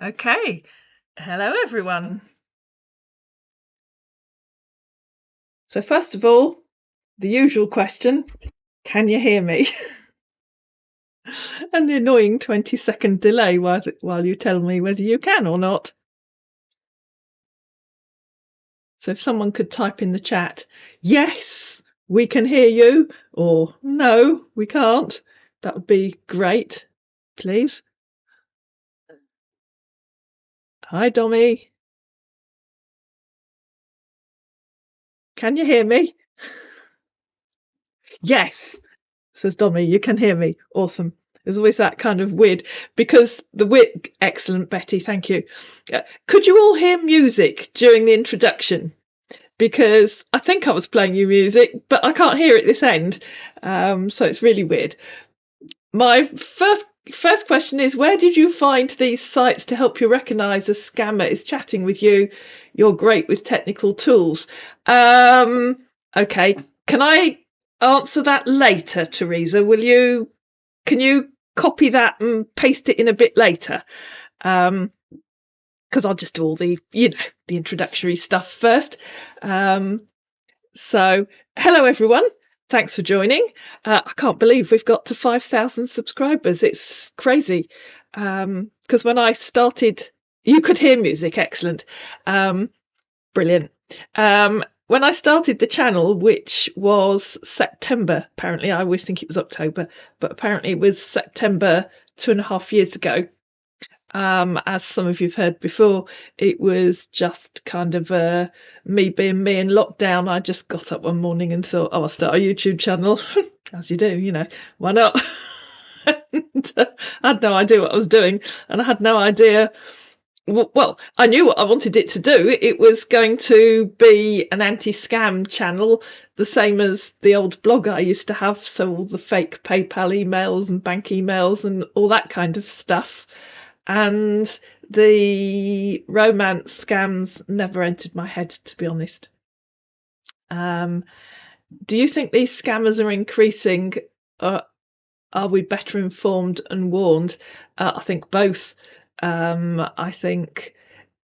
Okay, hello everyone. So first of all, the usual question, can you hear me? And the annoying 20-second delay while you tell me whether you can or not. So if someone could type in the chat, yes, we can hear you, or no, we can't, that would be great, please. Hi, Dommy. Can you hear me? Yes, says Dommy, you can hear me. Awesome. There's always that kind of weird, because excellent, Betty, thank you. Could you all hear music during the introduction? Because I think I was playing you music, but I can't hear it this end. So it's really weird. My first question is, where did you find these sites to help you recognise a scammer is chatting with you? You're great with technical tools. Okay, can I answer that later, Teresa? Can you copy that and paste it in a bit later? Because I'll just do all the introductory stuff first. So hello everyone, thanks for joining. I can't believe we've got to 5,000 subscribers. It's crazy, because when I started, you could hear music. Excellent. Brilliant. When I started the channel, which was September, apparently I always think it was October, but apparently it was September 2.5 years ago. As some of you've heard before, it was just kind of me being me in lockdown. I just got up one morning and thought, oh, I'll start a YouTube channel, as you do, why not? And, I had no idea what I was doing, and I had no idea. Well, I knew what I wanted it to do. It was going to be an anti-scam channel, the same as the old blog I used to have, so all the fake PayPal emails and bank emails and all that kind of stuff. And the romance scams never entered my head, to be honest. Do you think these scammers are increasing? Are we better informed and warned? I think both. I think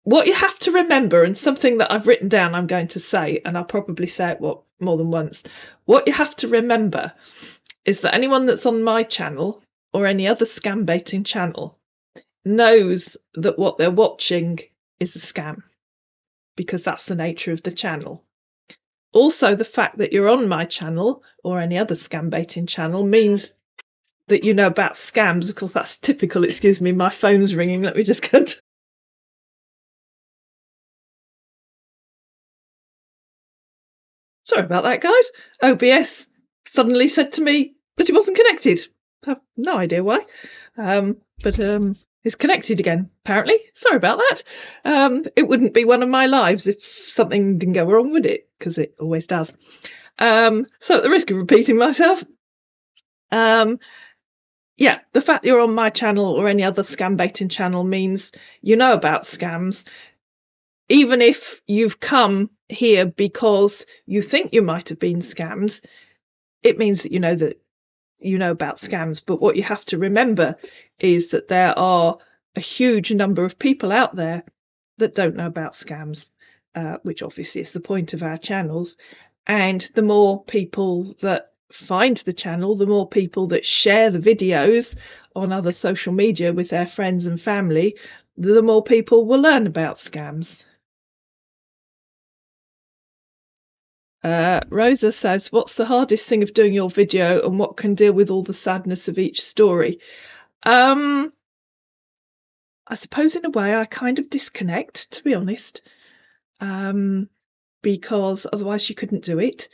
what you have to remember, and something that I've written down I'm going to say, and I'll probably say it more than once, what you have to remember is that anyone that's on my channel or any other scam baiting channel knows that what they're watching is a scam, because that's the nature of the channel. Also, the fact that you're on my channel or any other scam baiting channel means that you know about scams. Of course, that's typical. Excuse me, my phone's ringing. Let me just go. Sorry about that, guys. OBS suddenly said to me that it wasn't connected. I have no idea why. But it's connected again, apparently. Sorry about that. It wouldn't be one of my lives if something didn't go wrong, would it? Because it always does. So at the risk of repeating myself, yeah, the fact you're on my channel or any other scam baiting channel means you know about scams. Even if you've come here because you think you might have been scammed, it means that you know about scams. But what you have to remember is that there are a huge number of people out there that don't know about scams, which obviously is the point of our channels. And the more people that find the channel, the more people that share the videos on other social media with their friends and family, the more people will learn about scams. Rosa says, what's the hardest thing of doing your video, and what can deal with all the sadness of each story? I suppose in a way I kind of disconnect, to be honest, because otherwise you couldn't do it.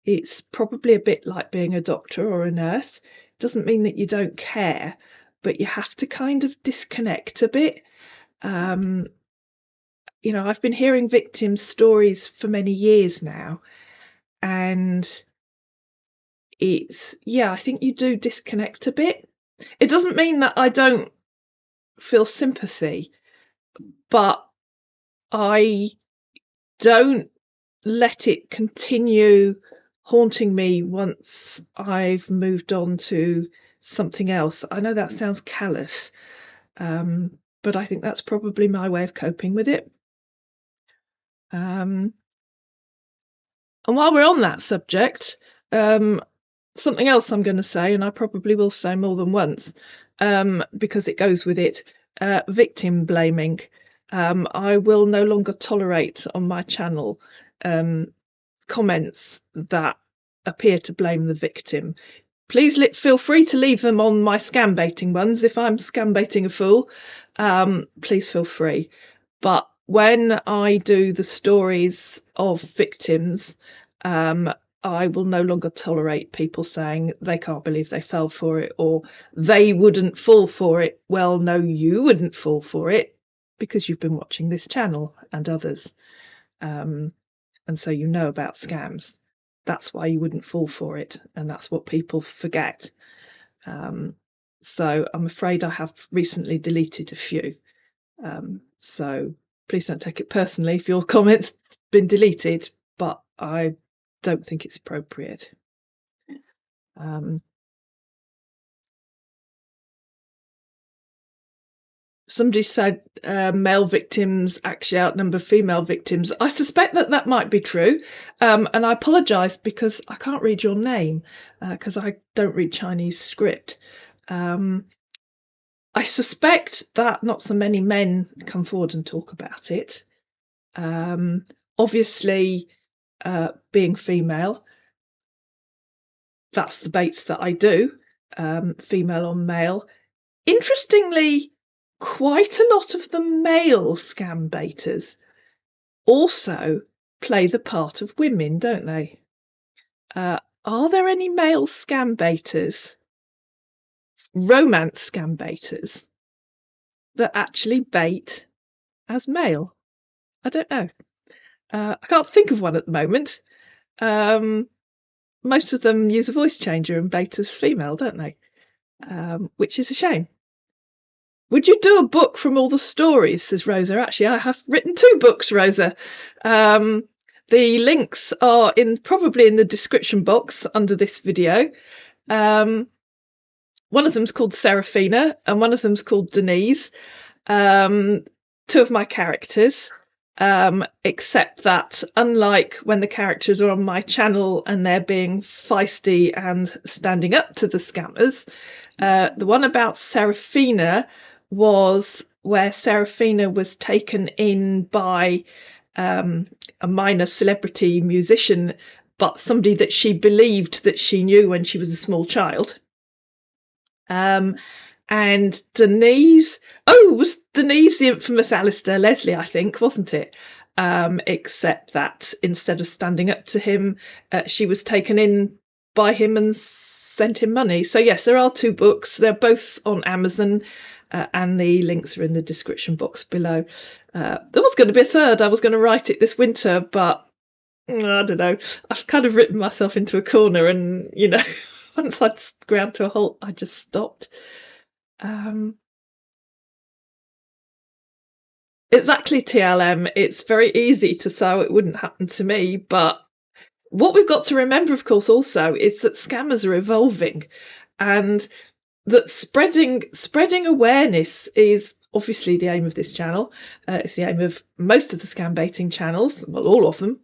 It's probably a bit like being a doctor or a nurse. It doesn't mean that you don't care, but you have to kind of disconnect a bit. I've been hearing victims' stories for many years now, and I think you do disconnect a bit. It doesn't mean that I don't feel sympathy, but I don't let it continue haunting me once I've moved on to something else. I know that sounds callous, but but I think that's probably my way of coping with it. And while we're on that subject, something else I'm going to say, and I probably will say more than once, because it goes with it, victim blaming. I will no longer tolerate on my channel comments that appear to blame the victim. Please feel free to leave them on my scam baiting ones. If I'm scam baiting a fool, please feel free. But when I do the stories of victims, I will no longer tolerate people saying they can't believe they fell for it, or they wouldn't fall for it. Well, no, you wouldn't fall for it because you've been watching this channel and others. And so you know about scams. That's why you wouldn't fall for it. And that's what people forget. So I'm afraid I have recently deleted a few. So please don't take it personally if your comment's been deleted, but I don't think it's appropriate. Somebody said male victims actually outnumber female victims. I suspect that might be true, and I apologise because I can't read your name because I don't read Chinese script. I suspect that not so many men come forward and talk about it. Obviously, being female, that's the baits that I do, female on male. Interestingly, quite a lot of the male scam baiters also play the part of women, don't they? Are there any male scam baiters, romance scam baiters, that actually bait as male? I don't know. I can't think of one at the moment. Most of them use a voice changer and bait as female, don't they? Which is a shame. Would you do a book from all the stories, says Rosa. Actually, I have written 2 books, Rosa. The links are probably in the description box under this video. One of them's called Serafina and one of them's called Denise. 2 of my characters, except that unlike when the characters are on my channel and they're being feisty and standing up to the scammers, the one about Serafina was where Serafina was taken in by a minor celebrity musician, but somebody that she believed that she knew when she was a small child. And Denise, was Denise the infamous Alistair Leslie, I think, wasn't it? Except that instead of standing up to him, she was taken in by him and sent him money. So yes, there are 2 books. They're both on Amazon, and the links are in the description box below. There was going to be a 3rd. I was going to write it this winter, but I don't know. I've kind of written myself into a corner, and once I'd ground to a halt, I just stopped. Exactly, TLM. It's very easy to say it wouldn't happen to me, but what we've got to remember, of course, also is that scammers are evolving, and that spreading awareness is obviously the aim of this channel. It's the aim of most of the scam baiting channels, well, all of them.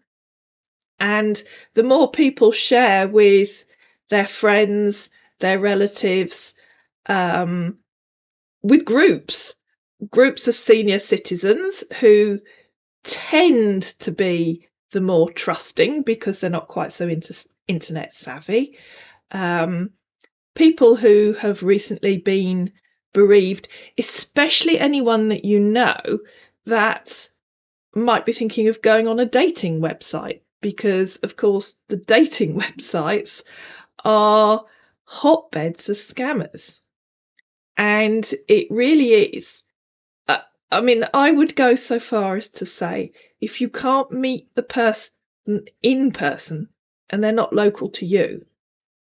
And the more people share with their friends, their relatives, with groups of senior citizens who tend to be the more trusting because they're not quite so internet savvy. People who have recently been bereaved, especially anyone that you know that might be thinking of going on a dating website, because of course the dating websites are hotbeds of scammers. And it really is. I mean, I would go so far as to say, if you can't meet the person in person and they're not local to you,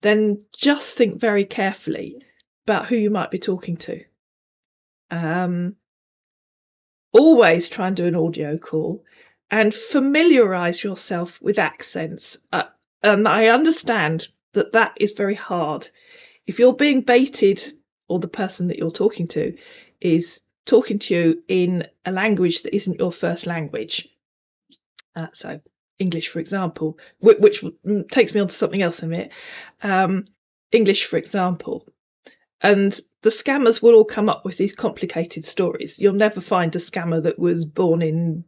then just think very carefully about who you might be talking to. Always try and do an audio call and familiarise yourself with accents. And I understand that is very hard. If you're being baited, or the person that you're talking to is talking to you in a language that isn't your first language. So English, for example, which takes me on to something else in a minute. English, for example. And the scammers will all come up with these complicated stories. You'll never find a scammer that was born in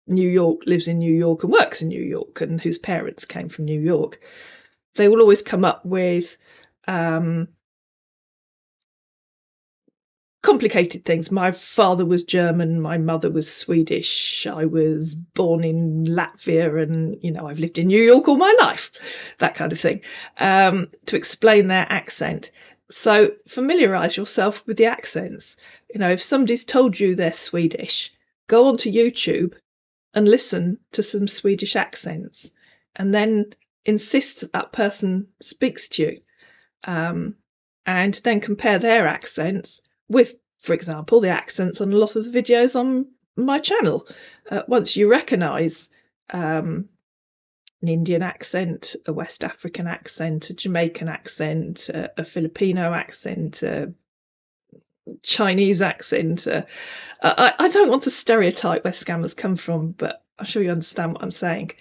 New York, lives in New York, and works in New York, and whose parents came from New York. They will always come up with complicated things. My father was German, my mother was Swedish, I was born in Latvia, and I've lived in New York all my life, that kind of thing, to explain their accent. So familiarise yourself with the accents. If somebody's told you they're Swedish, go onto YouTube and listen to some Swedish accents, and then insist that that person speaks to you, and then compare their accents with, for example, the accents on a lot of the videos on my channel. Once you recognise an Indian accent, a West African accent, a Jamaican accent, a Filipino accent, a Chinese accent. I don't want to stereotype where scammers come from, but I'm sure you understand what I'm saying.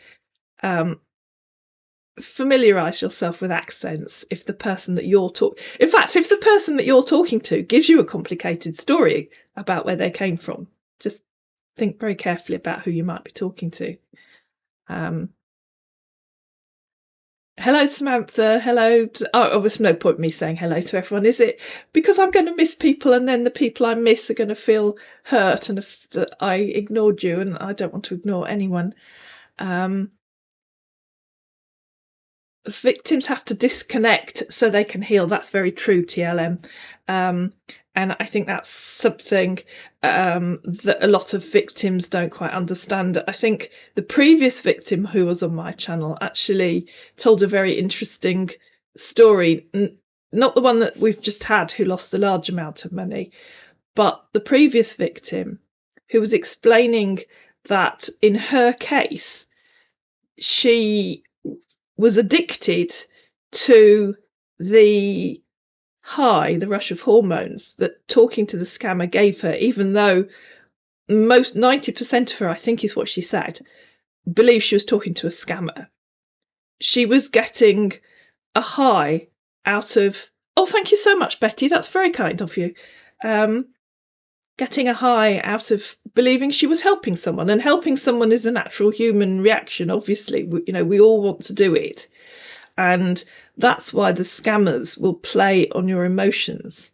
Familiarise yourself with accents. If the person that you're if the person that you're talking to gives you a complicated story about where they came from, just think very carefully about who you might be talking to. Hello, Samantha. Hello. There's no point in me saying hello to everyone, is it? Because I'm going to miss people, and then the people I miss are going to feel hurt and that I ignored you, and I don't want to ignore anyone. Victims have to disconnect so they can heal. That's very true, TLM. And I think that's something that a lot of victims don't quite understand. I think the previous victim who was on my channel actually told a very interesting story. Not the one that we've just had, who lost the large amount of money, but the previous victim, who was explaining that in her case, she was addicted to the rush of hormones that talking to the scammer gave her, even though 90% of her, I think is what she said, believed she was talking to a scammer. She was getting a high out of, oh, thank you so much, Betty, that's very kind of you. Getting a high out of believing she was helping someone, and helping someone is a natural human reaction. Obviously, we all want to do it, and that's why the scammers will play on your emotions,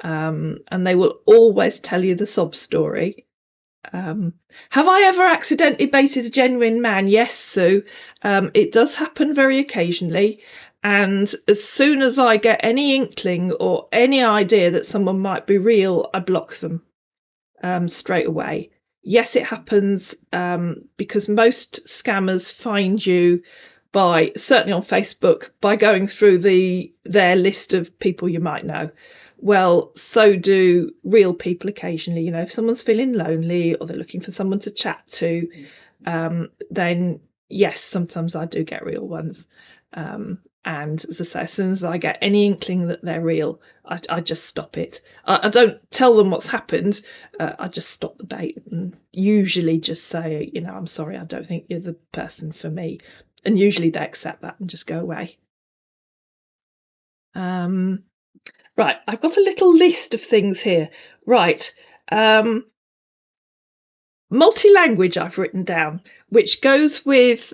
and they will always tell you the sob story. Have I ever accidentally baited a genuine man? Yes, Sue. It does happen very occasionally, and as soon as I get any inkling or any idea that someone might be real, I block them straight away. Yes, it happens, because most scammers find you by, certainly on Facebook, by going through their list of people you might know. Well, so do real people occasionally. If someone's feeling lonely or they're looking for someone to chat to, then yes, sometimes I do get real ones. And as I say, as soon as I get any inkling that they're real, I just stop it. I don't tell them what's happened. I just stop the bait and usually just say, I'm sorry, I don't think you're the person for me. And usually they accept that and just go away. Right, I've got a little list of things here. Right, multi-language I've written down, which goes with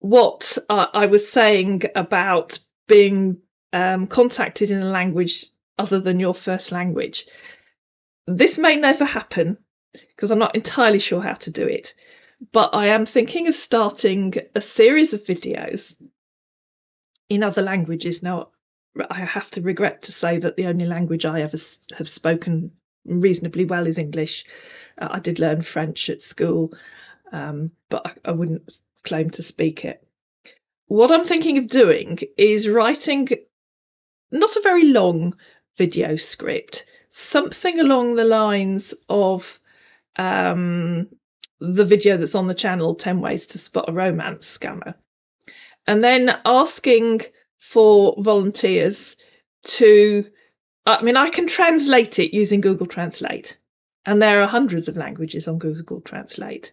what I was saying about being contacted in a language other than your first language. This may never happen because I'm not entirely sure how to do it, but I am thinking of starting a series of videos in other languages. Now, I have to regret to say that the only language I ever have spoken reasonably well is English. I did learn French at school, but I wouldn't claim to speak it. What I'm thinking of doing is writing not a very long video script, something along the lines of the video that's on the channel, 10 Ways to Spot a Romance Scammer, and then asking for volunteers to I mean, I can translate it using Google Translate, and there are hundreds of languages on Google Translate.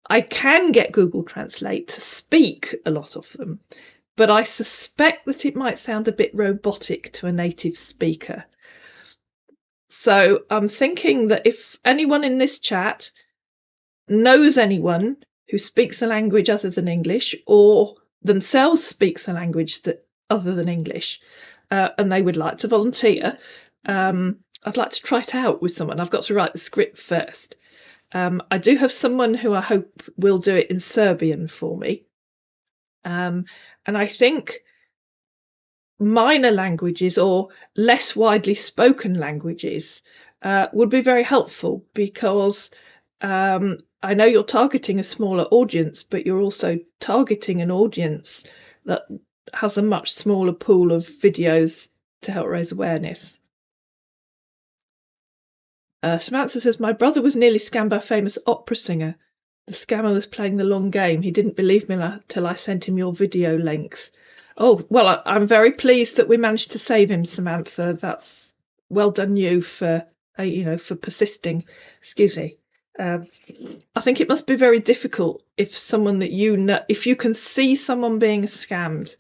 I can get Google Translate to speak a lot of them, but I suspect that it might sound a bit robotic to a native speaker. So I'm thinking that if anyone in this chat knows anyone who speaks a language other than English, or themselves speaks a language that other than English, and they would like to volunteer, I'd like to try it out with someone. I've got to write the script first. I do have someone who I hope will do it in Serbian for me. And I think minor languages or less widely spoken languages would be very helpful, because I know you're targeting a smaller audience, but you're also targeting an audience that has a much smaller pool of videos to help raise awareness. Samantha says, my brother was nearly scammed by a famous opera singer. The scammer was playing the long game. He didn't believe me till I sent him your video links. Oh, well, I'm very pleased that we managed to save him, Samantha. That's well done you for, for persisting. Excuse me. I think it must be very difficult if someone that you know, if you can see someone being scammed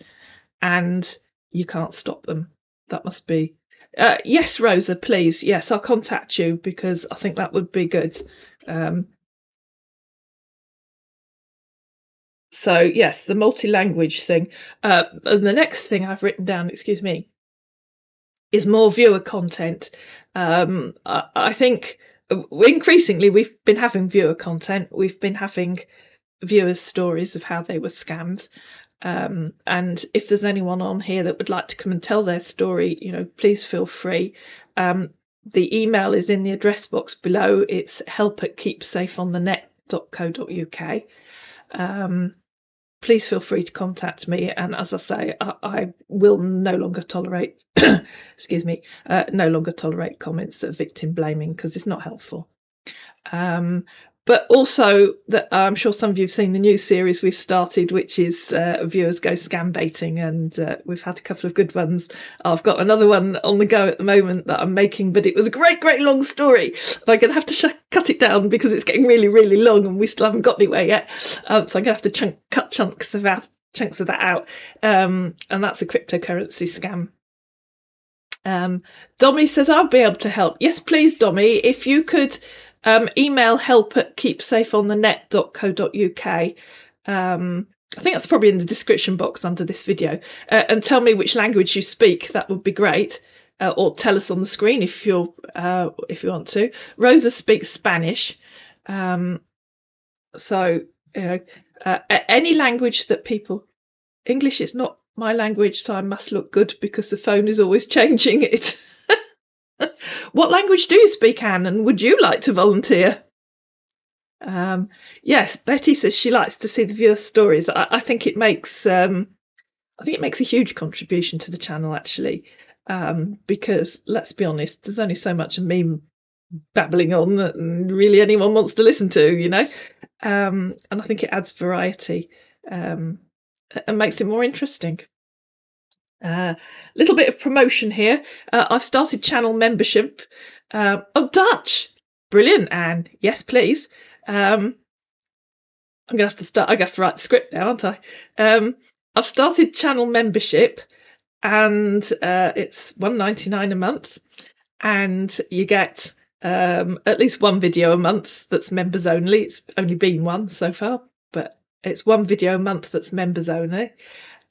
and you can't stop them. That must be. Yes, Rosa, please. Yes, I'll contact you, because I think that would be good. So yes, the multi-language thing. And the next thing I've written down, excuse me, is more viewer content. I think increasingly we've been having viewer content. We've been having viewers' stories of how they were scammed. And if there's anyone on here that would like to come and tell their story, please feel free. The email is in the address box below. It's help@keepsafeonthenet.co.uk. Please feel free to contact me. And as I say, I will no longer tolerate, excuse me, no longer tolerate comments that are victim blaming, because it's not helpful. But also, that I'm sure some of you have seen the new series we've started, which is Viewers Go Scam Baiting, and we've had a couple of good ones. I've got another one on the go at the moment that I'm making, but it was a great long story. I'm going to have to cut it down because it's getting really long and we still haven't got anywhere yet. So I'm going to have to cut chunks of that out. And that's a cryptocurrency scam. Dommy says, I'll be able to help. Yes, please, Dommy, if you could email help@keepsafeonthenet.co.uk. I think that's probably in the description box under this video, and tell me which language you speak. That would be great. Or tell us on the screen if you want to. Rosa speaks Spanish, so any language that people. English is not my language, so I must look good because the phone is always changing it. What language do you speak, Anne, and would you like to volunteer? Yes, Betty says she likes to see the viewer stories. I think it makes a huge contribution to the channel, actually, because let's be honest, there's only so much of me babbling on that really anyone wants to listen to, and I think it adds variety and makes it more interesting. Little bit of promotion here. I've started channel membership. Dutch, brilliant, Anne. Yes, please. I'm gonna have to start. I have to write the script now, aren't I? I've started channel membership, and it's £1.99 a month, and you get at least one video a month that's members only. It's only been one so far, but it's one video a month that's members only.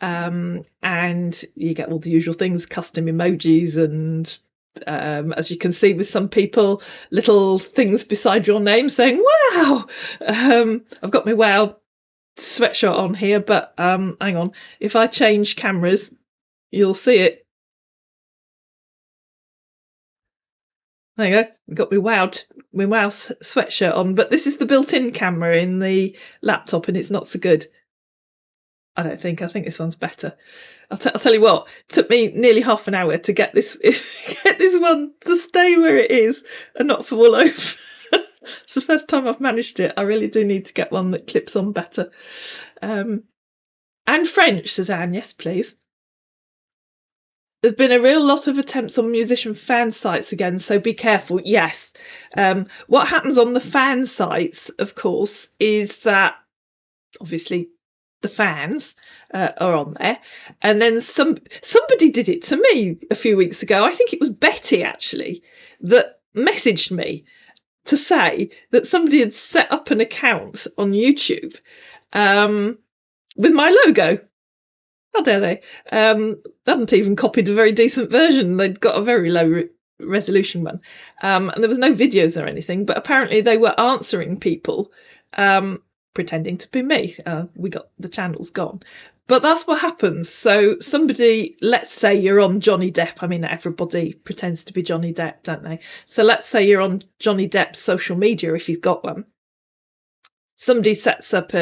And you get all the usual things, custom emojis, and as you can see with some people, little things beside your name saying wow. I've got my wow sweatshirt on here, but hang on, if I change cameras you'll see it. There you go, I've got my wow sweatshirt on, but this is the built-in camera in the laptop and it's not so good. I don't think. I think this one's better. I'll tell you what. It took me nearly half an hour to get this one to stay where it is and not fall over. It's the first time I've managed it. I really do need to get one that clips on better. And French, says Anne. Yes, please. There's been a real lot of attempts on musician fan sites again, so be careful. Yes. What happens on the fan sites, of course, is that obviously the fans are on there, and then somebody did it to me a few weeks ago. I think it was Betty actually that messaged me to say that somebody had set up an account on YouTube with my logo. How dare they? They hadn't even copied a very decent version. They'd got a very low resolution one. And there was no videos or anything, but apparently they were answering people pretending to be me. We got the channels gone. But that's what happens. So somebody, let's say you're on Johnny Depp. I mean, everybody pretends to be Johnny Depp, don't they? So let's say you're on Johnny Depp's social media, if you've got one. Somebody sets up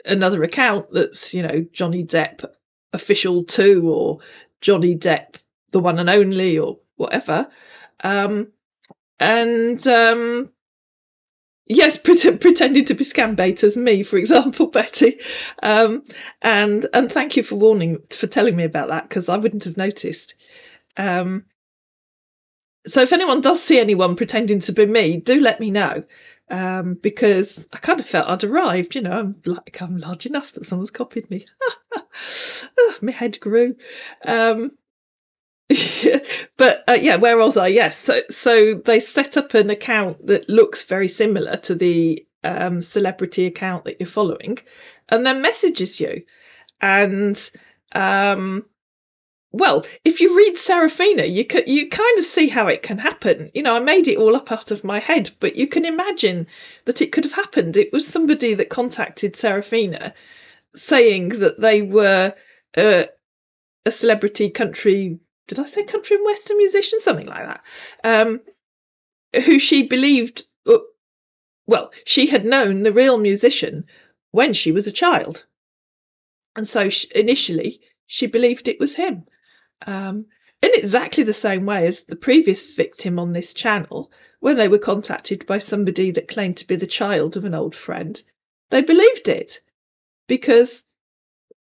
another account that's, Johnny Depp official 2 or Johnny Depp the one and only or whatever. Yes, pretending to be scam baiters, me, for example, Betty. And thank you for telling me about that, because I wouldn't have noticed. So if anyone does see anyone pretending to be me, do let me know. Because I kind of felt I'd arrived, I'm large enough that someone's copied me. My head grew. But yeah, where was I? Yes, so they set up an account that looks very similar to the celebrity account that you're following, and then messages you. And well, if you read Serafina, you kind of see how it can happen. I made it all up out of my head, but you can imagine that it could have happened. It was somebody that contacted Serafina saying that they were a celebrity country. Did I say country and western musician? Something like that. Who she believed, well, she had known the real musician when she was a child. And so initially she believed it was him. In exactly the same way as the previous victim on this channel, when they were contacted by somebody that claimed to be the child of an old friend, they believed it. Because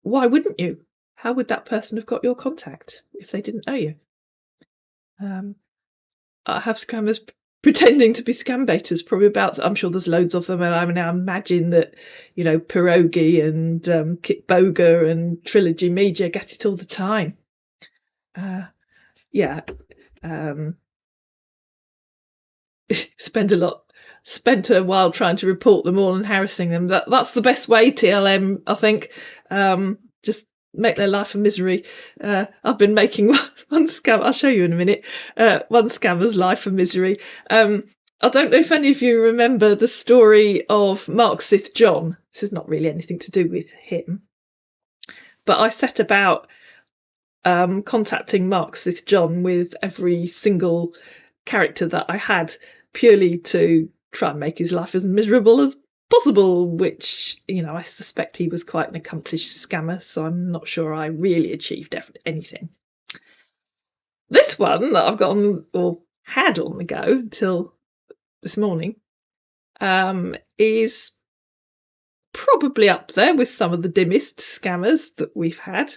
why wouldn't you? How would that person have got your contact if they didn't know you? I have scammers pretending to be scam baiters, probably about, I'm sure there's loads of them, and I imagine that, Pierogi and Kit Boga and Trilogy Media get it all the time. Yeah. Spent a while trying to report them all and harassing them. That's the best way, TLM, I think. Just make their life a misery. I've been making one scam. I'll show you in a minute. One scammer's life a misery. I don't know if any of you remember the story of Mark Sith John. This is not really anything to do with him, but I set about contacting Mark Sith John with every single character that I had, purely to try and make his life as miserable as possible, which, I suspect he was quite an accomplished scammer, so I'm not sure I really achieved anything. This one that I've got on, or had on the go until this morning, is probably up there with some of the dimmest scammers that we've had.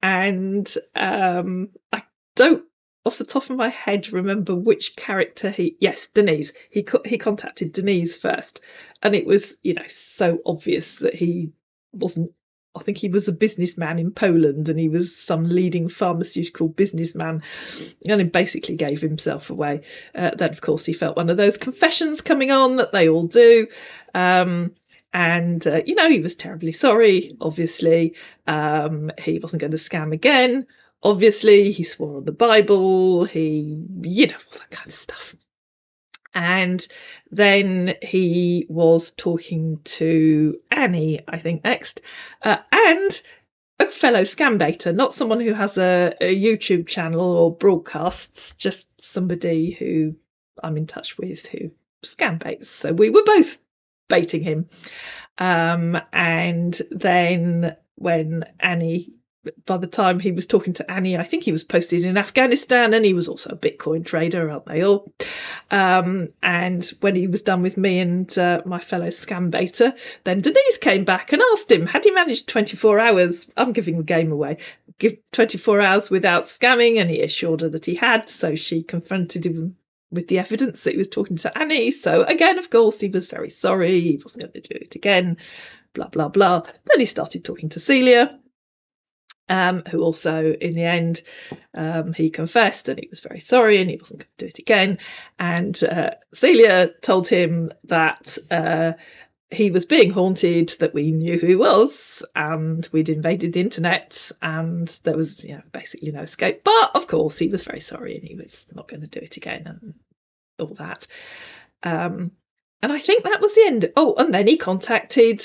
And I don't, off the top of my head, remember which character Denise. He contacted Denise first, and it was, so obvious that he wasn't. I think he was a businessman in Poland, and he was some leading pharmaceutical businessman, and he basically gave himself away. Then, of course, he felt one of those confessions coming on that they all do. And, he was terribly sorry, obviously. He wasn't going to scam again. Obviously, he swore on the Bible. He, all that kind of stuff. And then he was talking to Annie, I think, next. And a fellow scam baiter, not someone who has a YouTube channel or broadcasts, just somebody who I'm in touch with who scam baits. So we were both baiting him. And then when Annie, by the time he was talking to Annie, I think he was posted in Afghanistan, and he was also a Bitcoin trader, aren't they all? And when he was done with me and my fellow scam baiter, then Denise came back and asked him, had he managed 24 hours? I'm giving the game away. give 24 hours without scamming, and he assured her that he had. So she confronted him with the evidence that he was talking to Annie. So again, of course, he was very sorry. He wasn't going to do it again. Blah, blah, blah. Then he started talking to Celia, who also, in the end, he confessed and he was very sorry and he wasn't going to do it again. And Celia told him that he was being haunted, that we knew who he was, and we'd invaded the internet, and there was basically no escape. But of course, he was very sorry and he was not going to do it again and all that. And I think that was the end. Oh, and then he contacted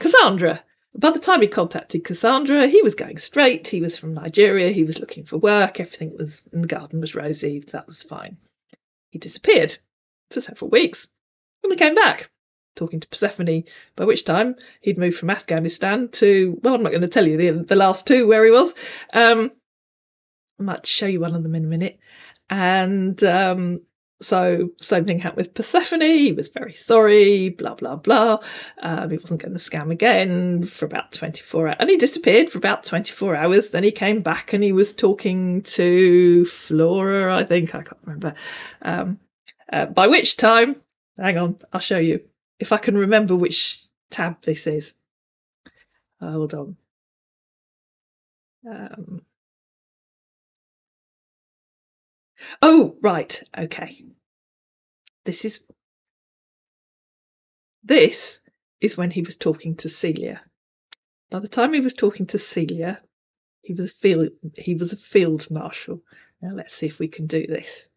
Cassandra. By the time he contacted Cassandra, he was going straight. He was from Nigeria. He was looking for work. Everything was in the garden was rosy. That was fine. He disappeared for several weeks. And we came back, talking to Persephone, by which time he'd moved from Afghanistan to, well, I'm not going to tell you the last two where he was. I might show you one of them in a minute. And so same thing happened with Persephone. He was very sorry, blah, blah, blah. He wasn't going to scam again for about 24 hours. And he disappeared for about 24 hours. Then he came back and he was talking to Flora, I think. I can't remember. By which time, hang on, I'll show you. If I can remember which tab this is. Hold on. Oh, right. Okay. This is when he was talking to Celia. By the time he was talking to Celia, he was a field marshal. Now let's see if we can do this.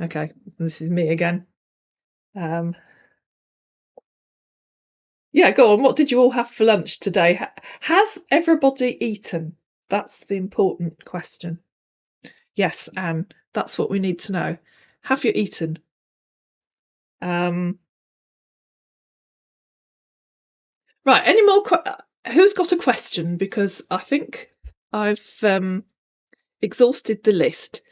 Okay, this is me again. Yeah, go on. What did you all have for lunch today? Has everybody eaten? That's the important question. Yes, Anne, that's what we need to know. Have you eaten? Right, any more? Who's got a question? Because I think I've exhausted the list.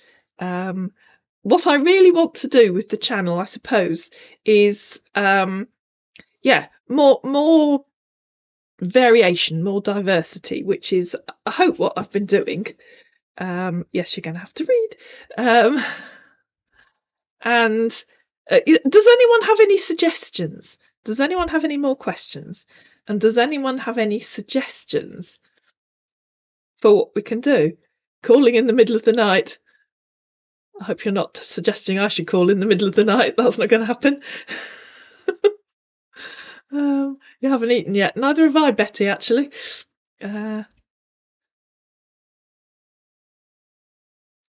What I really want to do with the channel, I suppose, is more variation, more diversity, which is, I hope, what I've been doing. Yes, you're going to have to read. And Does anyone have any suggestions? Does anyone have any more questions? And does anyone have any suggestions for what we can do? Calling in the middle of the night. I hope you're not suggesting I should call in the middle of the night. That's not going to happen. You haven't eaten yet. Neither have I, Betty, actually.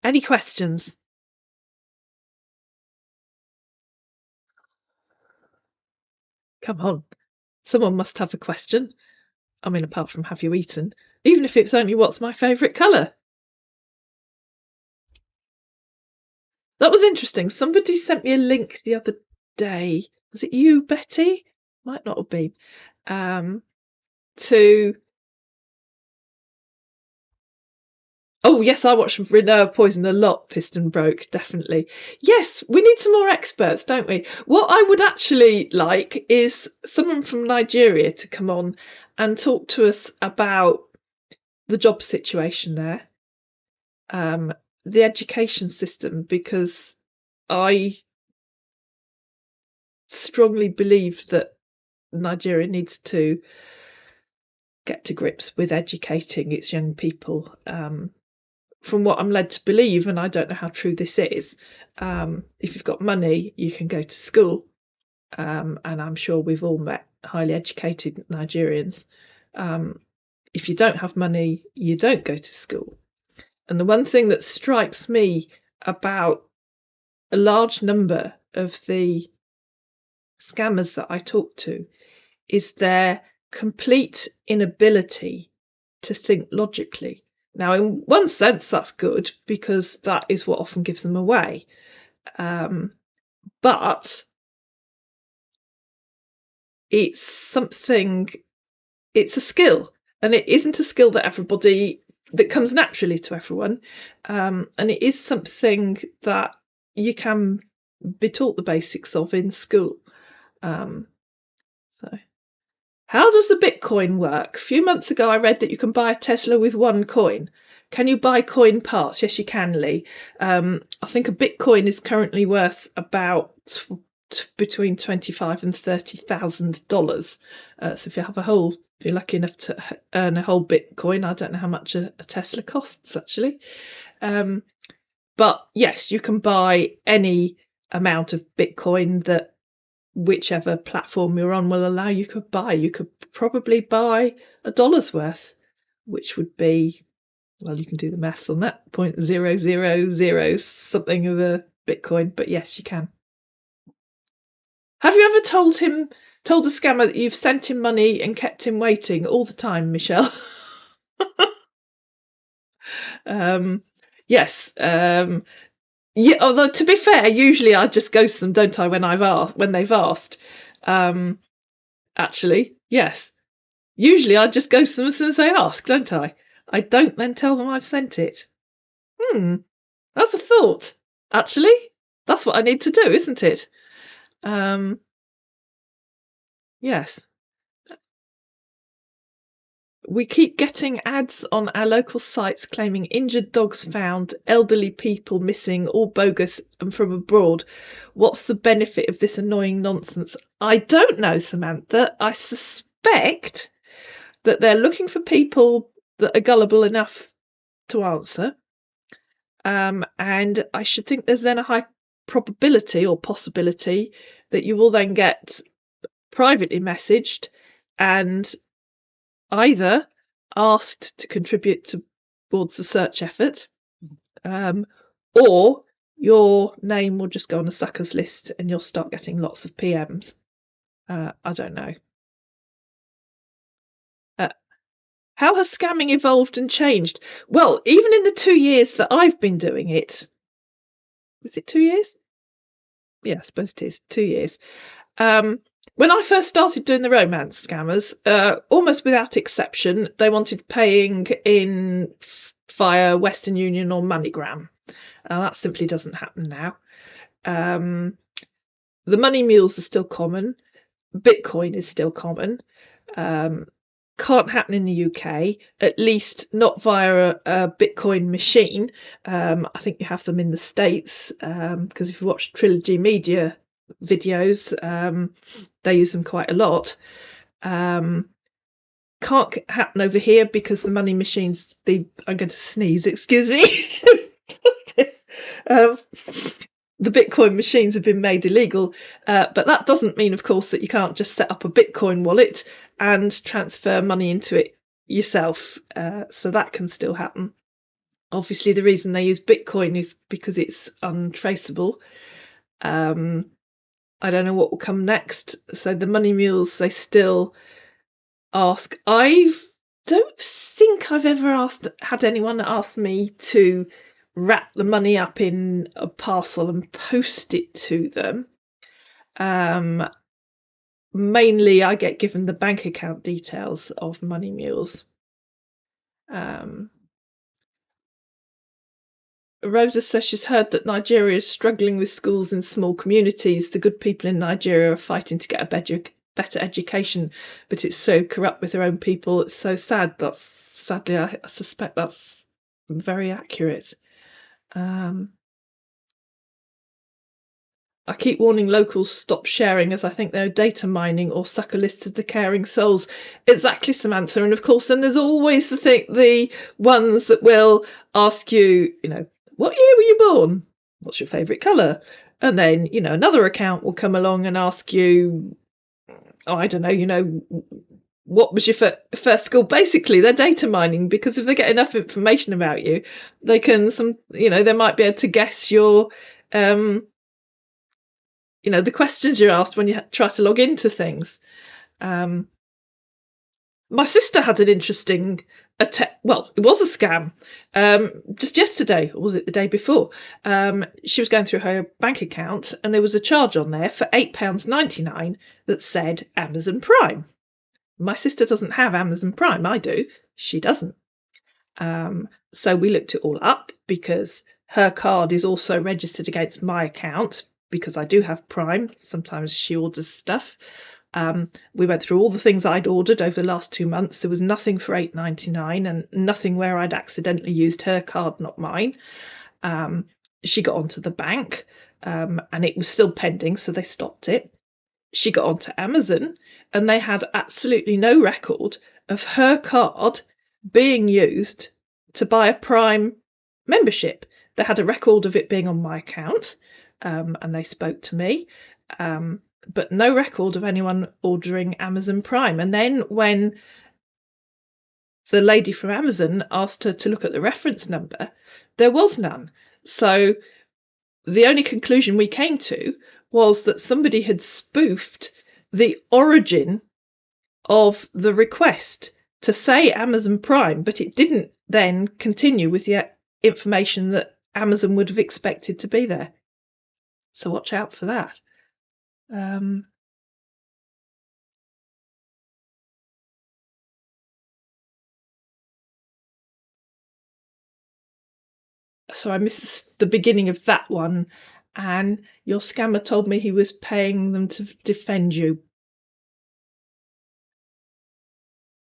Any questions? Come on. Someone must have a question. I mean, apart from have you eaten? Even if it's only what's my favourite colour. That was interesting. Somebody sent me a link the other day. Was it you, Betty? Might not have been. To Oh yes, I watch Poison a lot. Piston Broke, definitely. Yes, we need some more experts, don't we? What I would actually like is someone from Nigeria to come on and talk to us about the job situation there, the education system, because I strongly believe that Nigeria needs to get to grips with educating its young people. From what I'm led to believe, and I don't know how true this is, if you've got money, you can go to school. And I'm sure we've all met highly educated Nigerians. If you don't have money, you don't go to school. And the one thing that strikes me about a large number of the scammers that I talk to is their complete inability to think logically. Now, in one sense, that's good because that is what often gives them away. But it's something, it's a skill, and it isn't a skill that comes naturally to everyone. And it is something that you can be taught the basics of in school. So. How does the Bitcoin work? A few months ago, I read that you can buy a Tesla with one coin. Can you buy coin parts? Yes, you can, Lee. I think a Bitcoin is currently worth about between $25,000 and $30,000. So if you're lucky enough to earn a whole Bitcoin, I don't know how much a Tesla costs actually. But yes, you can buy any amount of Bitcoin that whichever platform you're on will allow you to buy. You could probably buy $1 worth, which would be, well, you can do the maths on that, 0.000 something of a Bitcoin, but yes, you can. Have you ever told a scammer that you've sent him money and kept him waiting all the time, Michelle? Yes. Yeah, although to be fair, usually I just ghost them, don't I, when they've asked. Actually, yes. Usually I just ghost them as soon as they ask, don't I? I don't then tell them I've sent it. That's a thought. Actually, that's what I need to do, isn't it? Yes. We keep getting ads on our local sites claiming injured dogs found, elderly people missing, all bogus and from abroad. What's the benefit of this annoying nonsense? I don't know, Samantha. I suspect that they're looking for people that are gullible enough to answer. And I should think there's then a high probability or possibility that you will then get privately messaged and either asked to contribute towards the search effort, or your name will just go on a suckers list and you'll start getting lots of PMs. I don't know. How has scamming evolved and changed? Well, even in the 2 years that I've been doing it, was it 2 years? Yeah, I suppose it is 2 years. When I first started doing the romance scammers, almost without exception, they wanted paying in via Western Union or MoneyGram. That simply doesn't happen now. The money mules are still common. Bitcoin is still common. Can't happen in the UK, at least not via a Bitcoin machine. I think you have them in the States, because if you watch Trilogy Media, videos. They use them quite a lot. Can't happen over here because the money machines. I'm going to sneeze. Excuse me. um, the Bitcoin machines have been made illegal, but that doesn't mean, of course, that you can't just set up a Bitcoin wallet and transfer money into it yourself. So that can still happen. Obviously, the reason they use Bitcoin is because it's untraceable. I don't know what will come next. So the money mules, they still ask. I don't think I've ever had anyone ask me to wrap the money up in a parcel and post it to them. Mainly, I get given the bank account details of money mules. Rosa says she's heard that Nigeria is struggling with schools in small communities. The good people in Nigeria are fighting to get a better education, but it's so corrupt with their own people. It's so sad. Sadly, I suspect that's very accurate. I keep warning locals stop sharing, as I think they're data mining or sucker listed the caring souls. Exactly, Samantha. And of course, then there's always the ones that will ask you, what year were you born? What's your favourite colour? And then, another account will come along and ask you, oh, I don't know, what was your first school? Basically, they're data mining, because if they get enough information about you, they can they might be able to guess your the questions you're asked when you try to log into things. My sister had an interesting well, it was a scam. Just yesterday, or was it the day before? She was going through her bank account and there was a charge on there for £8.99 that said Amazon Prime. My sister doesn't have Amazon Prime. I do. She doesn't. So we looked it all up, because her card is also registered against my account, because I do have Prime. Sometimes she orders stuff. We went through all the things I'd ordered over the last 2 months. There was nothing for £8.99 and nothing where I'd accidentally used her card, not mine. She got onto the bank, and it was still pending, so they stopped it. She got onto Amazon and they had absolutely no record of her card being used to buy a Prime membership. They had a record of it being on my account, and they spoke to me, but no record of anyone ordering Amazon Prime. And then when the lady from Amazon asked her to look at the reference number, there was none. So the only conclusion we came to was that somebody had spoofed the origin of the request to say Amazon Prime, but it didn't then continue with the information that Amazon would have expected to be there. So watch out for that. So I missed the beginning of that one. And your scammer told me he was paying them to defend you.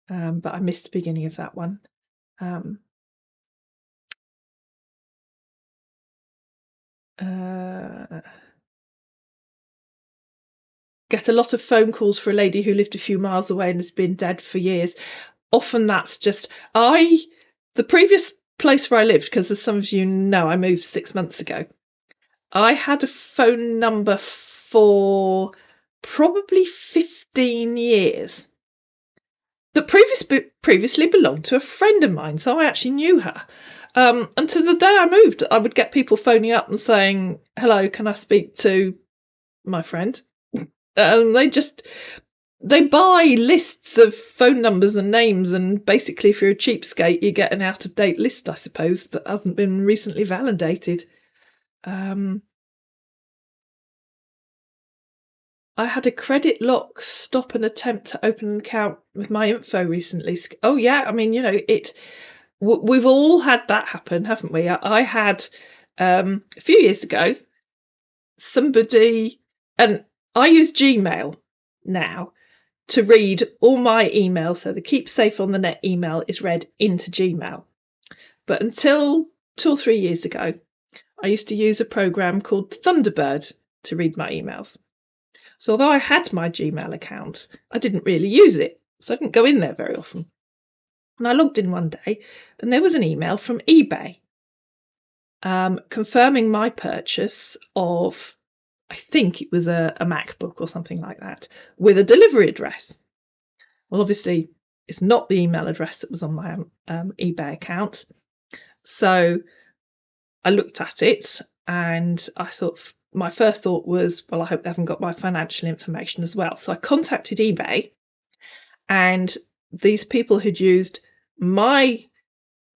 But I missed the beginning of that one. Get a lot of phone calls for a lady who lived a few miles away and has been dead for years. Often that's just the previous place where I lived, because as some of you know, I moved 6 months ago. I had a phone number for probably 15 years that previously belonged to a friend of mine, so I actually knew her. And to the day I moved, I would get people phoning up and saying, hello, can I speak to my friend? They buy lists of phone numbers and names, and basically if you're a cheapskate, you get an out-of-date list, I suppose, that hasn't been recently validated. I had a credit lock stop an attempt to open an account with my info recently. Oh yeah, I mean, we've all had that happen, haven't we? I had a few years ago somebody, and I use Gmail now to read all my emails, so the keep safe on the net email is read into Gmail. But until 2 or 3 years ago, I used to use a program called Thunderbird to read my emails. So although I had my Gmail account, I didn't really use it. So I didn't go in there very often. And I logged in one day and there was an email from eBay confirming my purchase of, I think it was a MacBook or something like that, with a delivery address. Well, obviously, it's not the email address that was on my eBay account. So I looked at it and I thought, my first thought was, well, I hope they haven't got my financial information as well. So I contacted eBay, and these people had used my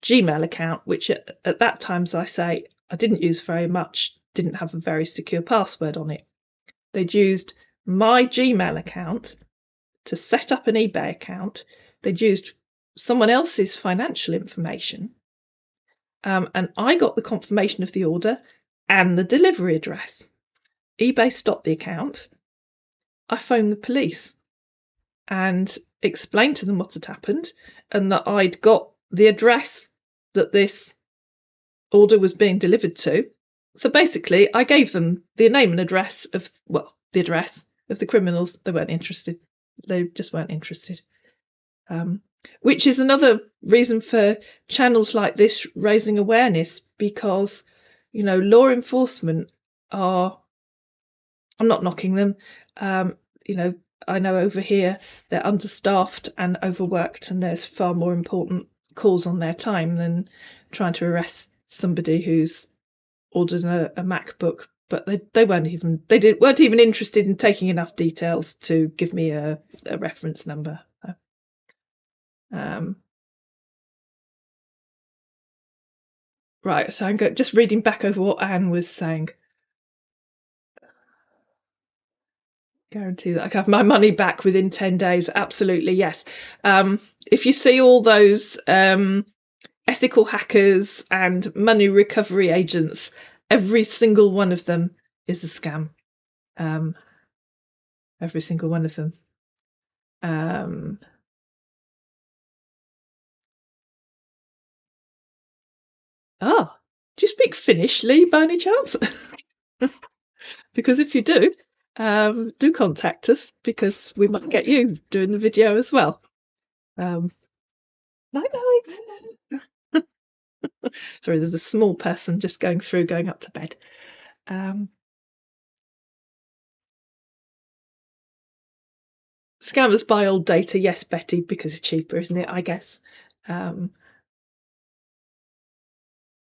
Gmail account, which at that time, as I say, I didn't use very much, didn't have a very secure password on it. They'd used my Gmail account to set up an eBay account. They'd used someone else's financial information. And I got the confirmation of the order and the delivery address. eBay stopped the account. I phoned the police and explained to them what had happened and that I'd got the address that this order was being delivered to. So basically, I gave them the name and address of, well, the address of the criminals. They weren't interested. They just weren't interested. Which is another reason for channels like this raising awareness, because, you know, law enforcement are, I'm not knocking them, you know, I know over here they're understaffed and overworked, and there's far more important calls on their time than trying to arrest somebody who's ordered a MacBook. But they weren't even interested in taking enough details to give me a reference number. Right, so I'm just reading back over what Anne was saying. Guarantee that I can have my money back within 10 days. Absolutely, yes. If you see all those ethical hackers and money recovery agents, every single one of them is a scam. Every single one of them. Oh, do you speak Finnish, Lee, by any chance? Because if you do contact us, because we might get you doing the video as well. Night night. Sorry, there's a small person just going up to bed. Scammers buy old data, yes, Betty, because it's cheaper, isn't it? I guess.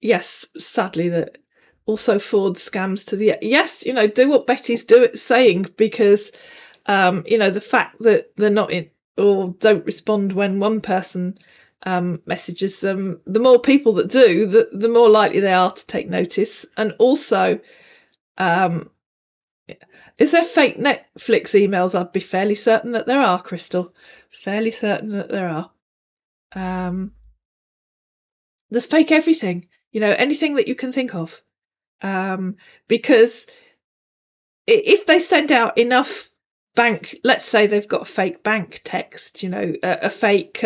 Yes, sadly, that also forward scams to the yes. You know, do what Betty's saying, because you know, the fact that they're not in or don't respond when one person messages them, the more people that do, the more likely they are to take notice. And also, is there fake Netflix emails? I'd be fairly certain that there are, Crystal. Fairly certain that there are. There's fake everything, you know, anything that you can think of. Because if they send out enough bank, let's say they've got a fake bank text, you know, a fake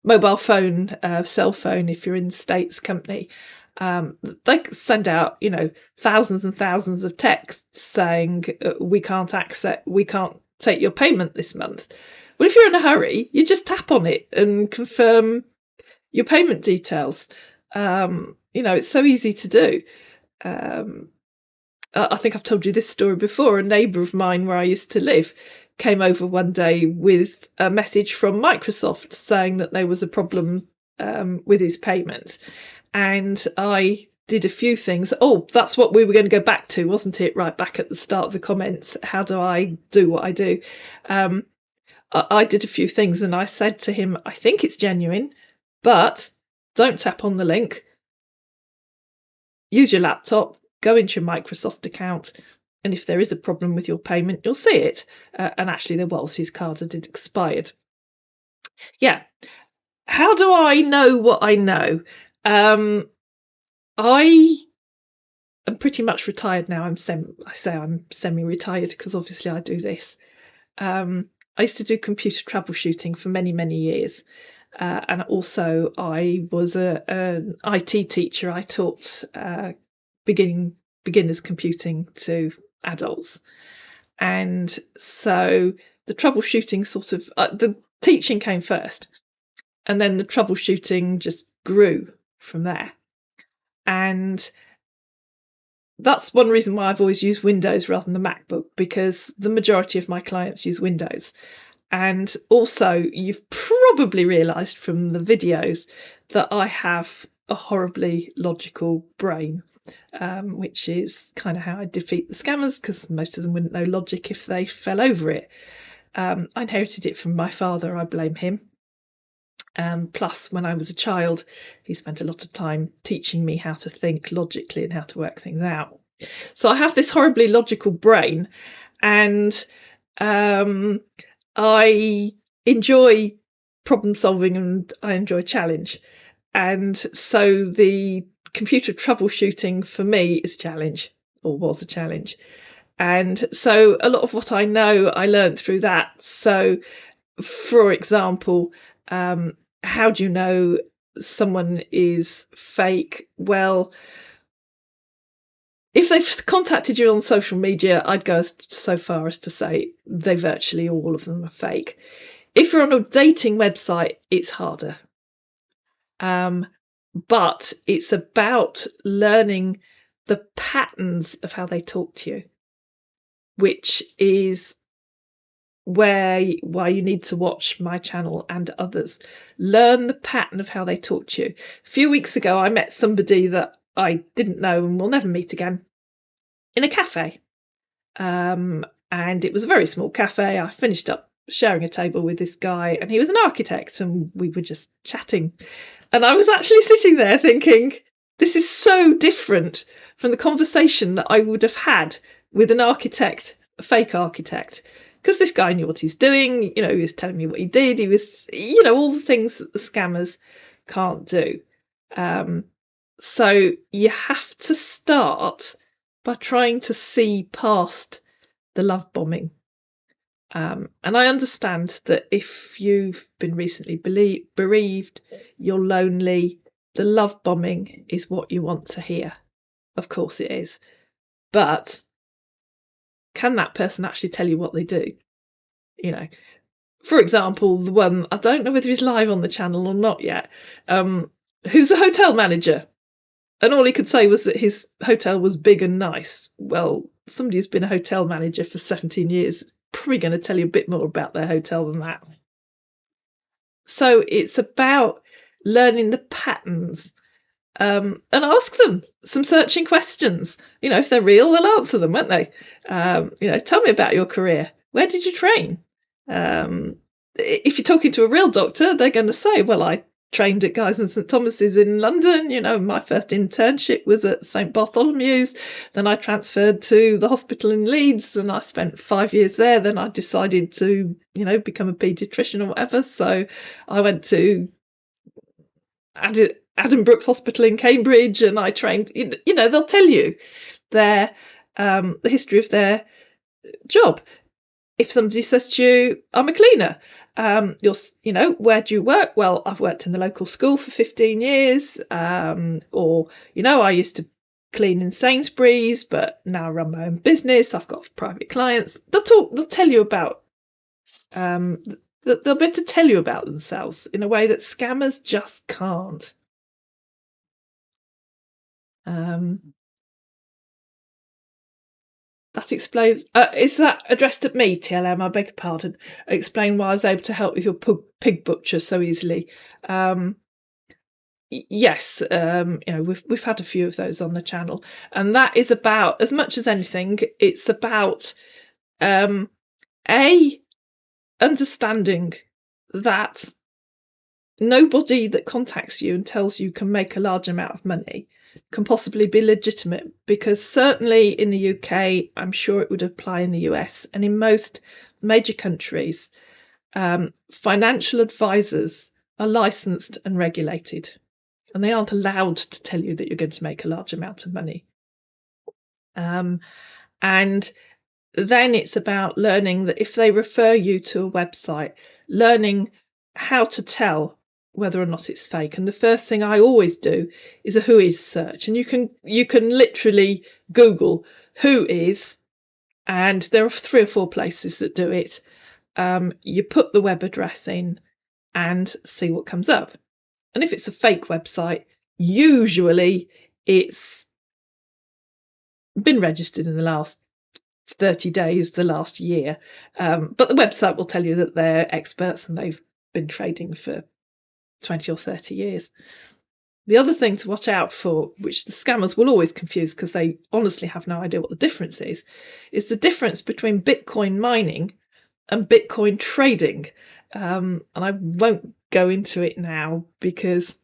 mobile phone, cell phone, if you're in the States company, they send out, you know, thousands and thousands of texts saying we can't take your payment this month. Well, if you're in a hurry, you just tap on it and confirm your payment details. You know, it's so easy to do. I think I've told you this story before. A neighbour of mine where I used to live came over one day with a message from Microsoft saying that there was a problem with his payment. And I did a few things. Oh, that's what we were going to go back to, wasn't it? Right back at the start of the comments. How do I do what I do? I did a few things, and I said to him, I think it's genuine, but don't tap on the link. Use your laptop, go into your Microsoft account, and if there is a problem with your payment, you'll see it. And actually there was, his card had expired. Yeah. How do I know what I know? I am pretty much retired now. I say I'm semi-retired because obviously I do this. I used to do computer troubleshooting for many, many years. And also I was an IT teacher. I taught beginners computing to adults. And so the troubleshooting sort of, the teaching came first, and then the troubleshooting just grew from there. And that's one reason why I've always used Windows rather than the MacBook, because the majority of my clients use Windows. And also, you've probably realised from the videos that I have a horribly logical brain, which is kind of how I defeat the scammers, because most of them wouldn't know logic if they fell over it. I inherited it from my father, I blame him. Plus, when I was a child, he spent a lot of time teaching me how to think logically and how to work things out. So I have this horribly logical brain, and I enjoy problem solving and I enjoy challenge. And so the computer troubleshooting for me is a challenge, or was a challenge. And so a lot of what I know, I learned through that. So, for example, how do you know someone is fake? Well, if they've contacted you on social media, I'd go so far as to say they virtually all of them are fake. If you're on a dating website, it's harder. But it's about learning the patterns of how they talk to you, which is why you need to watch my channel and others. Learn the pattern of how they talk to you. A few weeks ago, I met somebody that I didn't know and will never meet again in a cafe. And it was a very small cafe. I finished up sharing a table with this guy, and he was an architect, and we were just chatting. And I was actually sitting there thinking, this is so different from the conversation that I would have had with an architect, a fake architect, because this guy knew what he was doing. He was telling me what he did. He was, all the things that the scammers can't do. So you have to start by trying to see past the love bombing. And I understand that if you've been recently bereaved, you're lonely, the love bombing is what you want to hear. Of course it is. But can that person actually tell you what they do? For example, the one, I don't know whether he's live on the channel or not yet, who's a hotel manager. And all he could say was that his hotel was big and nice. Well, somebody who's been a hotel manager for 17 years is probably going to tell you a bit more about their hotel than that. So it's about learning the patterns, and ask them some searching questions. If they're real, they'll answer them, won't they? Tell me about your career. Where did you train? If you're talking to a real doctor, they're going to say, well, I trained at Guy's and St Thomas's in London. My first internship was at St Bartholomew's. Then I transferred to the hospital in Leeds and I spent 5 years there. Then I decided to, become a paediatrician or whatever. So I went to Adam Brooks Hospital in Cambridge and I trained. They'll tell you the history of their job. If somebody says to you, I'm a cleaner, where do you work? Well, I've worked in the local school for 15 years, or, I used to clean in Sainsbury's, but now I run my own business. I've got private clients. They'll tell you about, they'll be able to tell you about themselves in a way that scammers just can't. That explains. Is that addressed at me, TLM? I beg your pardon. Explain why I was able to help with your pig butcher so easily. Yes, we've had a few of those on the channel, and that is about, as much as anything, it's about understanding that nobody that contacts you and tells you can make a large amount of money can possibly be legitimate, because certainly in the UK, I'm sure it would apply in the US and in most major countries, financial advisors are licensed and regulated, and they aren't allowed to tell you that you're going to make a large amount of money. And then it's about learning that if they refer you to a website, learning how to tell whether or not it's fake. And the first thing I always do is a who is search, and you can literally Google who is And there are 3 or 4 places that do it. You put the web address in and see what comes up. And if it's a fake website, usually it's been registered in the last 30 days, the last year. But the website will tell you that they're experts and they've been trading for 20 or 30 years. The other thing to watch out for, which the scammers will always confuse because they honestly have no idea what the difference is the difference between Bitcoin mining and Bitcoin trading. And I won't go into it now because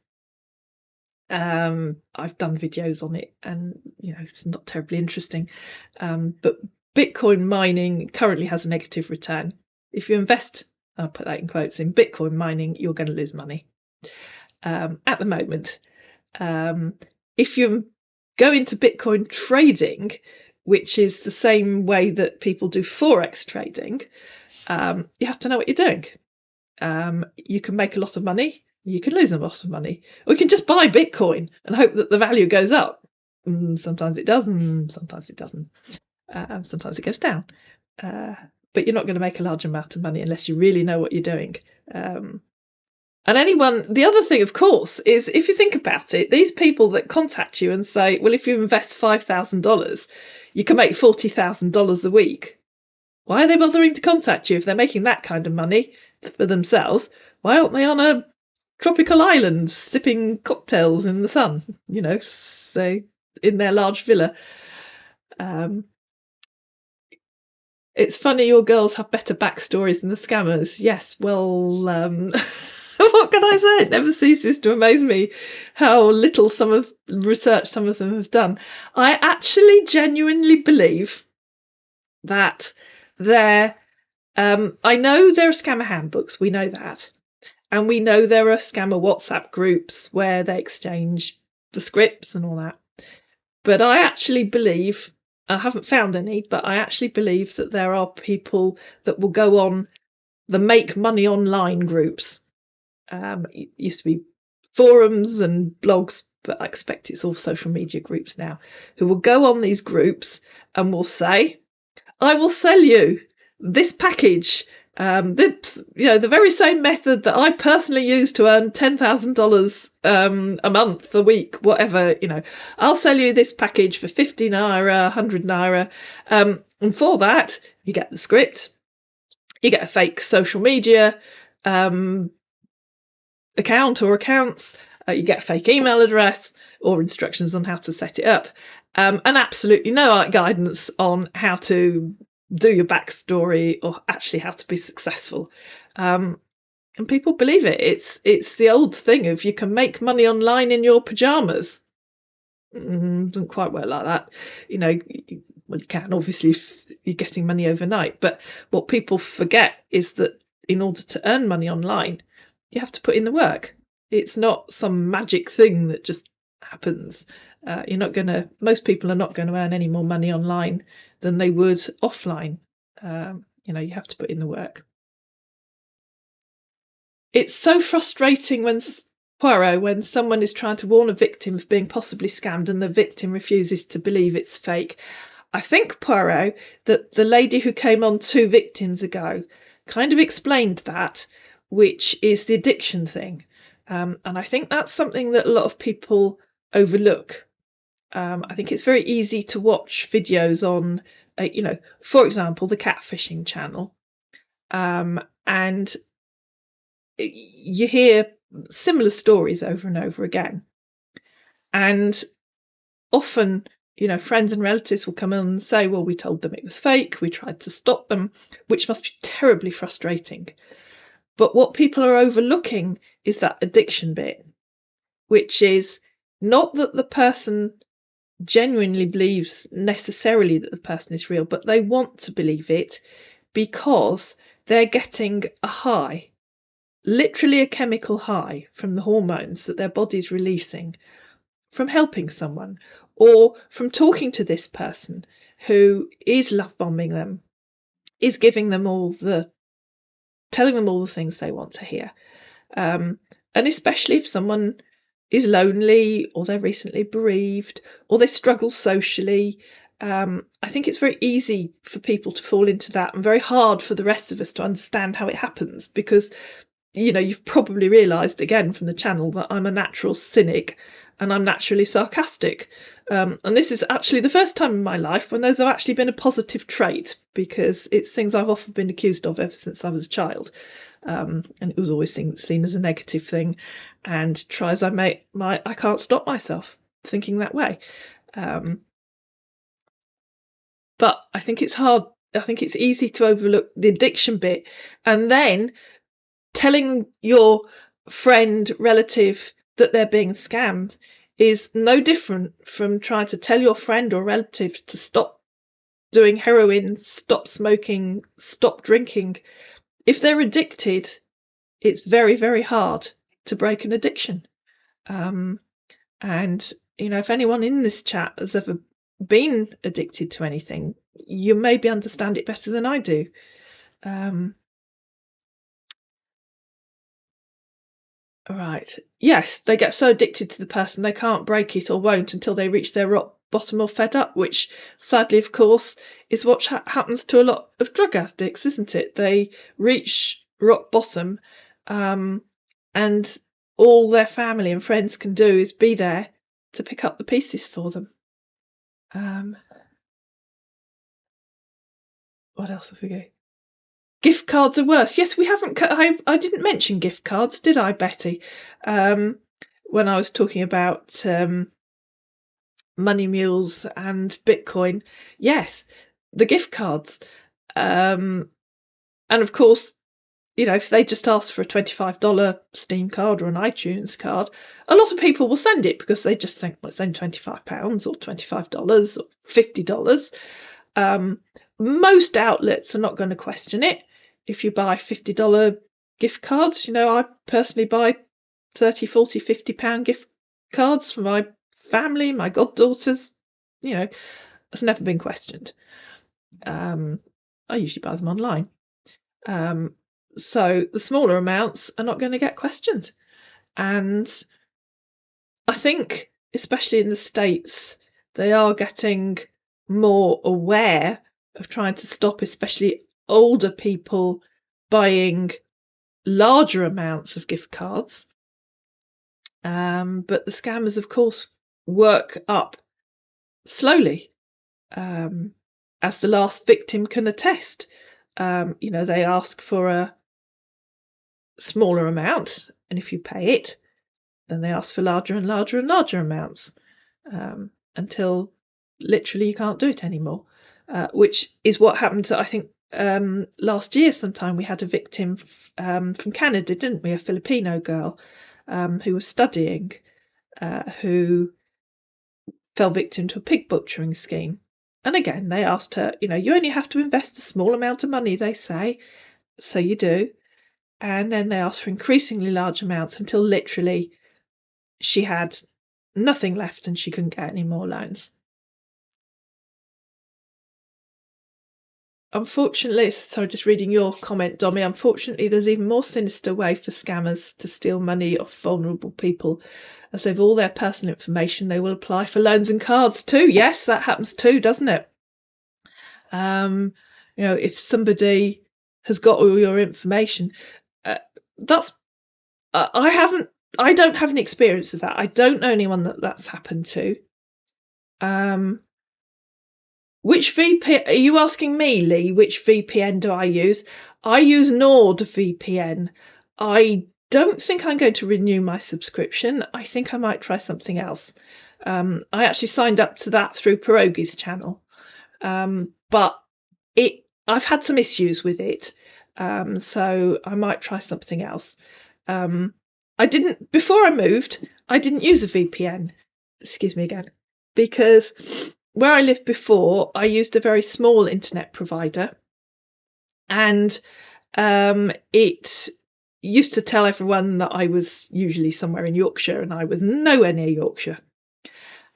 I've done videos on it and it's not terribly interesting. But Bitcoin mining currently has a negative return. If you invest, I'll put that in quotes, in Bitcoin mining, you're going to lose money at the moment. If you go into Bitcoin trading, which is the same way that people do Forex trading, you have to know what you're doing. You can make a lot of money, you can lose a lot of money, or you can just buy Bitcoin and hope that the value goes up. Sometimes it does, and sometimes it doesn't. Sometimes it goes down. But you're not going to make a large amount of money unless you really know what you're doing. And the other thing, of course, is if you think about it, these people that contact you and say, well, if you invest $5,000, you can make $40,000 a week. Why are they bothering to contact you if they're making that kind of money for themselves? Why aren't they on a tropical island sipping cocktails in the sun, so in their large villa? It's funny your girls have better backstories than the scammers. Yes, well, what can I say? It never ceases to amaze me how little research some of them have done. I actually genuinely believe that I know there are scammer handbooks, we know that. And we know there are scammer WhatsApp groups where they exchange the scripts and all that. But I actually believe, I haven't found any, but I actually believe that there are people that will go on the make money online groups. It used to be forums and blogs, but I expect it's all social media groups now, who will go on these groups and will say, I will sell you this package, the very same method that I personally use to earn $10,000 a month, a week, whatever. I'll sell you this package for 50 naira, 100 naira, and for that you get the script, you get a fake social media account or accounts, you get a fake email address or instructions on how to set it up, and absolutely no guidance on how to do your backstory or actually how to be successful. And people believe it. It's the old thing of you can make money online in your pajamas. Doesn't quite work like that. Well, you can obviously if you're getting money overnight, but what people forget is that in order to earn money online, you have to put in the work. It's not some magic thing that just happens. Most people are not going to earn any more money online than they would offline. You have to put in the work. It's so frustrating when someone is trying to warn a victim of being possibly scammed and the victim refuses to believe it's fake. I think, Poirot, that the lady who came on 2 victims ago kind of explained that, which is the addiction thing. And I think that's something that a lot of people overlook. I think it's very easy to watch videos on, for example, the catfishing channel. And you hear similar stories over and over again. And often, friends and relatives will come in and say, well, we told them it was fake, we tried to stop them, which must be terribly frustrating. But what people are overlooking is that addiction bit, which is not that the person genuinely believes necessarily that the person is real, but they want to believe it because they're getting a high, literally a chemical high from the hormones that their body's releasing from helping someone or from talking to this person who is love bombing them, is giving them telling them all the things they want to hear. And especially if someone is lonely or they're recently bereaved or they struggle socially, I think it's very easy for people to fall into that, and very hard for the rest of us to understand how it happens, because you've probably realised again from the channel that I'm a natural cynic and I'm naturally sarcastic. And this is actually the first time in my life when those have actually been a positive trait, because it's things I've often been accused of ever since I was a child. And it was always seen as a negative thing. And try as I may, I can't stop myself thinking that way. But I think it's hard. I think it's easy to overlook the addiction bit, and then telling your friend, relative that they're being scammed is no different from trying to tell your friend or relative to stop doing heroin, stop smoking, stop drinking. If they're addicted, it's very, very hard to break an addiction. And if anyone in this chat has ever been addicted to anything, you maybe understand it better than I do. Right. Yes, they get so addicted to the person they can't break it or won't until they reach their rock bottom or fed up, which sadly, of course, is what happens to a lot of drug addicts, isn't it? They reach rock bottom, and all their family and friends can do is be there to pick up the pieces for them. What else have we got? Gift cards are worse. Yes, we haven't. I didn't mention gift cards, did I, Betty? When I was talking about money mules and Bitcoin. Yes, the gift cards. And of course, if they just ask for a $25 Steam card or an iTunes card, a lot of people will send it because they just think, well, it's only £25 or $25 or $50. Most outlets are not going to question it. If you buy $50 gift cards, I personally buy 30, 40, £50 gift cards for my family, my goddaughters. It's never been questioned. I usually buy them online. So the smaller amounts are not going to get questioned. And I think, especially in the States, they are getting more aware of trying to stop, especially older people, buying larger amounts of gift cards. But the scammers, of course, work up slowly, as the last victim can attest. They ask for a smaller amount, and if you pay it, then they ask for larger and larger and larger amounts, until literally you can't do it anymore, which is what happened to, I think, last year sometime. We had a victim from Canada, didn't we? A Filipino girl who was studying, who fell victim to a pig butchering scheme. And again, they asked her, you only have to invest a small amount of money, they say. So you do. And then they asked for increasingly large amounts until literally she had nothing left and she couldn't get any more loans. Unfortunately, sorry, just reading your comment, Dommy, unfortunately, there's even more sinister way for scammers to steal money off vulnerable people. As they've all their personal information, they will apply for loans and cards too. Yes, that happens too, doesn't it? If somebody has got all your information, that's I don't have any experience of that. I don't know anyone that's happened to. Which VPN are you asking me, Lee? Which VPN do I use? I use NordVPN. I don't think I'm going to renew my subscription. I think I might try something else. I actually signed up to that through Pierogi's channel, but I've had some issues with it, so I might try something else. Before I moved, I didn't use a VPN. Excuse me again, because where I lived before, I used a very small internet provider, and it used to tell everyone that I was usually somewhere in Yorkshire, and I was nowhere near Yorkshire.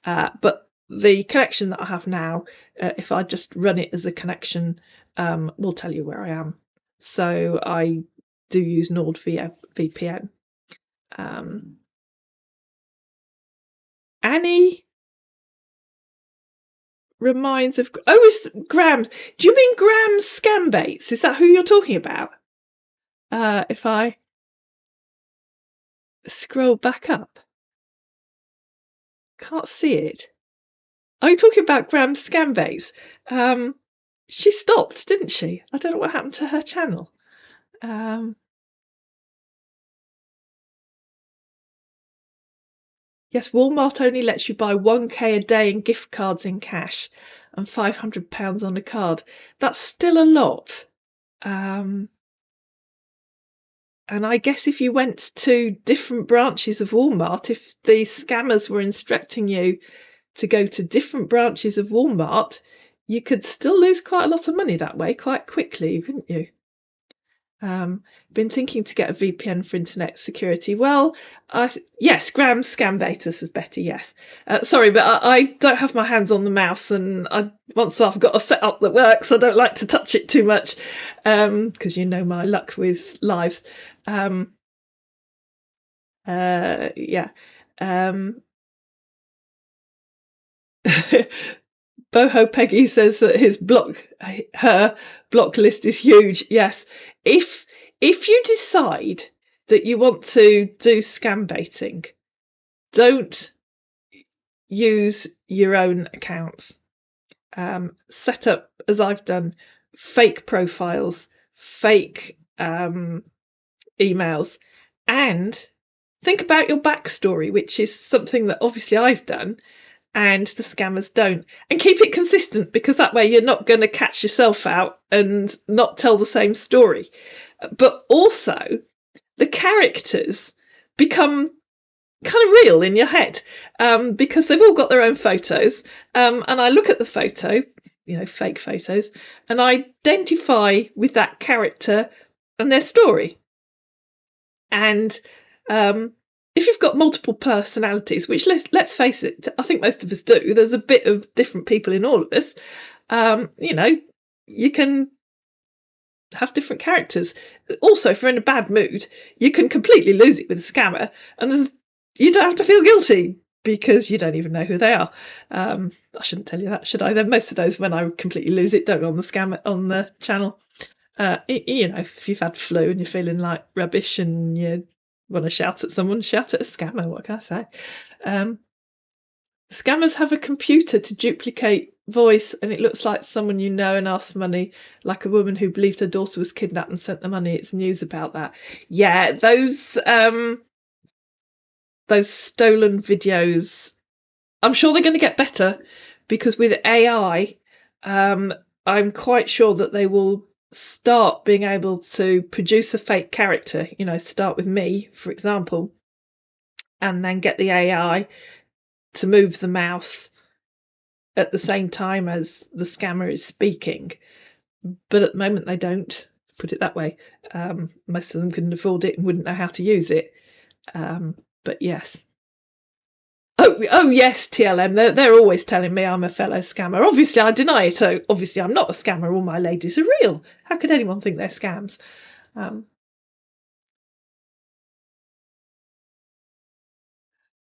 But the connection that I have now, if I just run it as a connection, will tell you where I am. So I do use NordVPN. Annie reminds of. Oh, is Grams? Do you mean Grams Scambaits? Is that who you're talking about? If I scroll back up, can't see it. Are you talking about Grams Scambaits? She stopped, didn't she? I don't know what happened to her channel. Yes, Walmart only lets you buy 1k a day in gift cards in cash and £500 on a card. That's still a lot. And I guess if you went to different branches of Walmart, if the scammers were instructing you to go to different branches of Walmart, you could still lose quite a lot of money that way quite quickly, couldn't you? Been thinking to get a VPN for internet security. Well, yes, Graham Scambatus is better, yes. Sorry, but I don't have my hands on the mouse, and once I've got a setup that works, I don't like to touch it too much, because you know my luck with lives. Yeah. Boho Peggy says that her block list is huge. Yes, if you decide that you want to do scam baiting, don't use your own accounts. Set up, as I've done, fake profiles, fake emails, and think about your backstory, which is something that obviously I've done and the scammers don't, and keep it consistent, because that way you're not going to catch yourself out and not tell the same story. But also the characters become kind of real in your head, because they've all got their own photos, and I look at the photo, fake photos, and I identify with that character and their story. And if you've got multiple personalities, which let's face it, I think most of us do, there's a bit of different people in all of us, you can have different characters. Also, if you're in a bad mood, you can completely lose it with a scammer, and you don't have to feel guilty because you don't even know who they are. I shouldn't tell you that, should I? Then most of those, when I completely lose it, don't go on the scammer on the channel. If you've had flu and you're feeling like rubbish and you want to shout at someone, shout at a scammer. What can I say? Scammers have a computer to duplicate voice, and it looks like someone you know and ask for money, like a woman who believed her daughter was kidnapped and sent the money. It's news about that. Yeah, those stolen videos, I'm sure they're going to get better, because with AI, I'm quite sure that they will start being able to produce a fake character, start with me, for example, and then get the AI to move the mouth at the same time as the scammer is speaking. But at the moment they don't, put it that way. Most of them couldn't afford it and wouldn't know how to use it. But yes. Oh yes, TLM. They're always telling me I'm a fellow scammer. Obviously I deny it. So obviously I'm not a scammer. All my ladies are real. How could anyone think they're scams?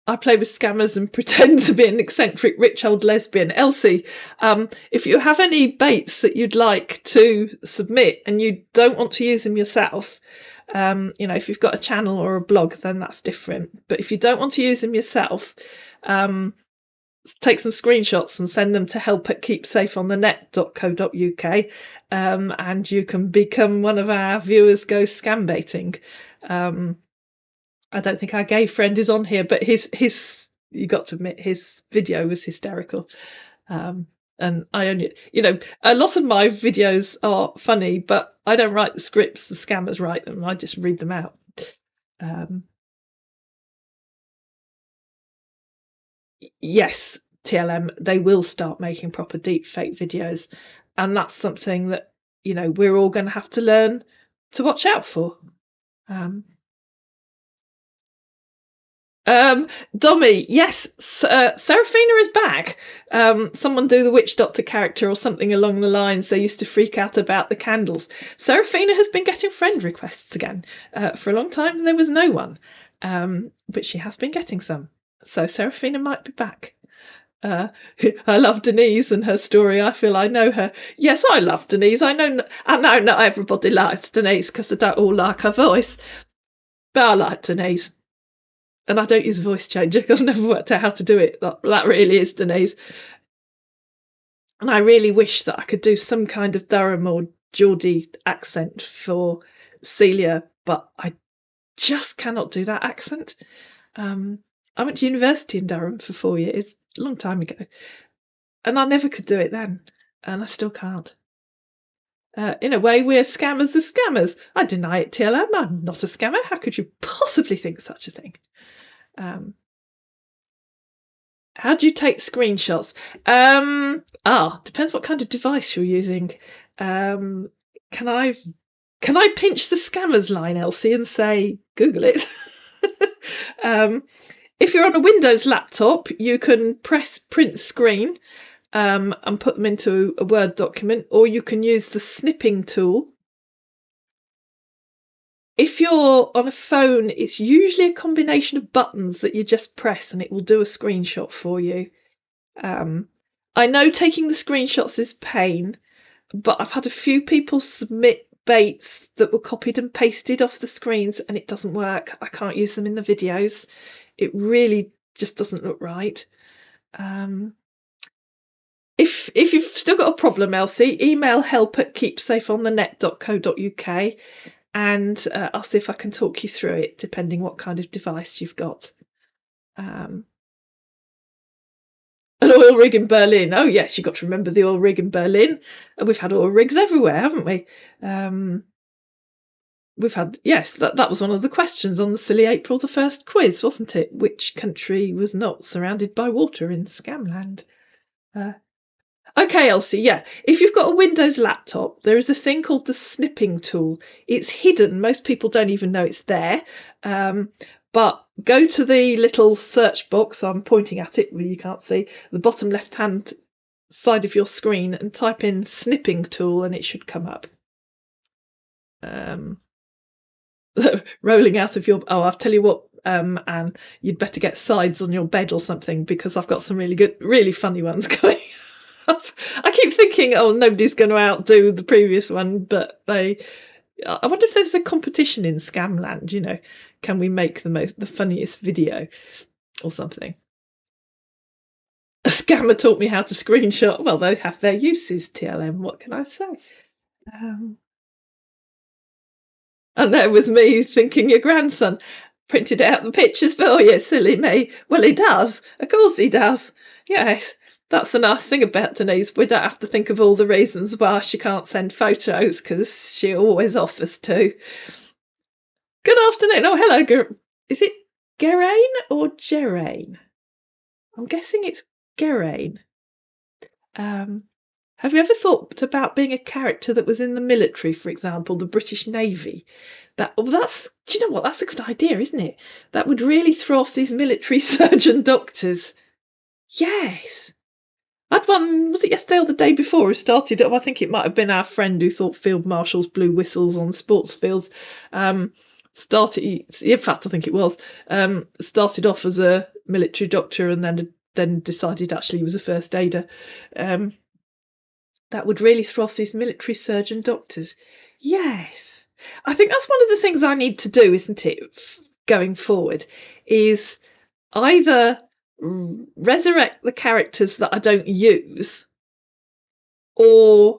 I play with scammers and pretend to be an eccentric rich old lesbian. Elsie, if you have any baits that you'd like to submit and you don't want to use them yourself, if you've got a channel or a blog, then that's different. But if you don't want to use them yourself, take some screenshots and send them to help@keepsafeonthenet.co.uk, and you can become one of our viewers go scam baiting. I don't think our gay friend is on here, but his you got to admit his video was hysterical. And I only, a lot of my videos are funny, but I don't write the scripts, the scammers write them. I just read them out. Yes, TLM, they will start making proper deep fake videos, and that's something that we're all going to have to learn to watch out for. Dommy, yes, Seraphina is back. Someone do the witch doctor character or something along the lines. They used to freak out about the candles. Seraphina has been getting friend requests again. For a long time there was no one, but she has been getting some. So Seraphina might be back. Uh, I love Denise and her story. I feel I know her. Yes, I love Denise. I know not everybody likes Denise because they don't all like her voice, but I like Denise. And I don't use a voice changer because I've never worked out how to do it. That really is Denise. And I really wish that I could do some kind of Durham or Geordie accent for Celia, but I just cannot do that accent. I went to university in Durham for 4 years, a long time ago, and I never could do it then, and I still can't. In a way, we're scammers of scammers. I deny it, TLM. I'm not a scammer. How could you possibly think such a thing? How do you take screenshots? Depends what kind of device you're using. Um, can I pinch the scammers line, Elsie, and say Google it? If you're on a Windows laptop, you can press print screen and put them into a Word document, or you can use the snipping tool. If you're on a phone, it's usually a combination of buttons that you just press and it will do a screenshot for you. I know taking the screenshots is pain, but I've had a few people submit baits that were copied and pasted off the screens and it doesn't work. I can't use them in the videos. It really just doesn't look right. If you've still got a problem, Elsie, email help@keepsafeonthenet.co.uk and I'll see if I can talk you through it, depending what kind of device you've got. An oil rig in Berlin. Oh yes, you've got to remember the oil rig in Berlin. And we've had oil rigs everywhere, haven't we? We've had, yes, that was one of the questions on the Silly April the 1st quiz, wasn't it? Which country was not surrounded by water in Scamland? Okay, Elsie, yeah. If you've got a Windows laptop, there is a thing called the snipping tool. It's hidden. Most people don't even know it's there. But go to the little search box, I'm pointing at it, you can't see, the bottom left-hand side of your screen, and type in snipping tool and it should come up. Rolling out of your... Oh, I'll tell you what, Anne, you'd better get sides on your bed or something because I've got some really good, really funny ones going. I keep thinking, oh, nobody's going to outdo the previous one, but I wonder if there's a competition in Scamland. You know, can we make the funniest video or something? A scammer taught me how to screenshot. Well, they have their uses. TLM. What can I say? And there was me thinking your grandson printed out the pictures for you, silly me. Well, he does. Of course he does. Yes. That's the nice thing about Denise. We don't have to think of all the reasons why she can't send photos because she always offers to. Good afternoon. Oh, hello. Is it Geraine or Geraine? I'm guessing it's Geraine. Have you ever thought about being a character that was in the military, for example, the British Navy? Do you know what? That's a good idea, isn't it? That would really throw off these military surgeon doctors. Yes. I had one, was it yesterday or the day before, who started up? I think it might have been our friend who thought field marshals blew whistles on sports fields. In fact, I think it was, started off as a military doctor and then decided actually he was a first aider. That would really throw off these military surgeon doctors. Yes. I think that's one of the things I need to do, isn't it, going forward, is either resurrect the characters that I don't use or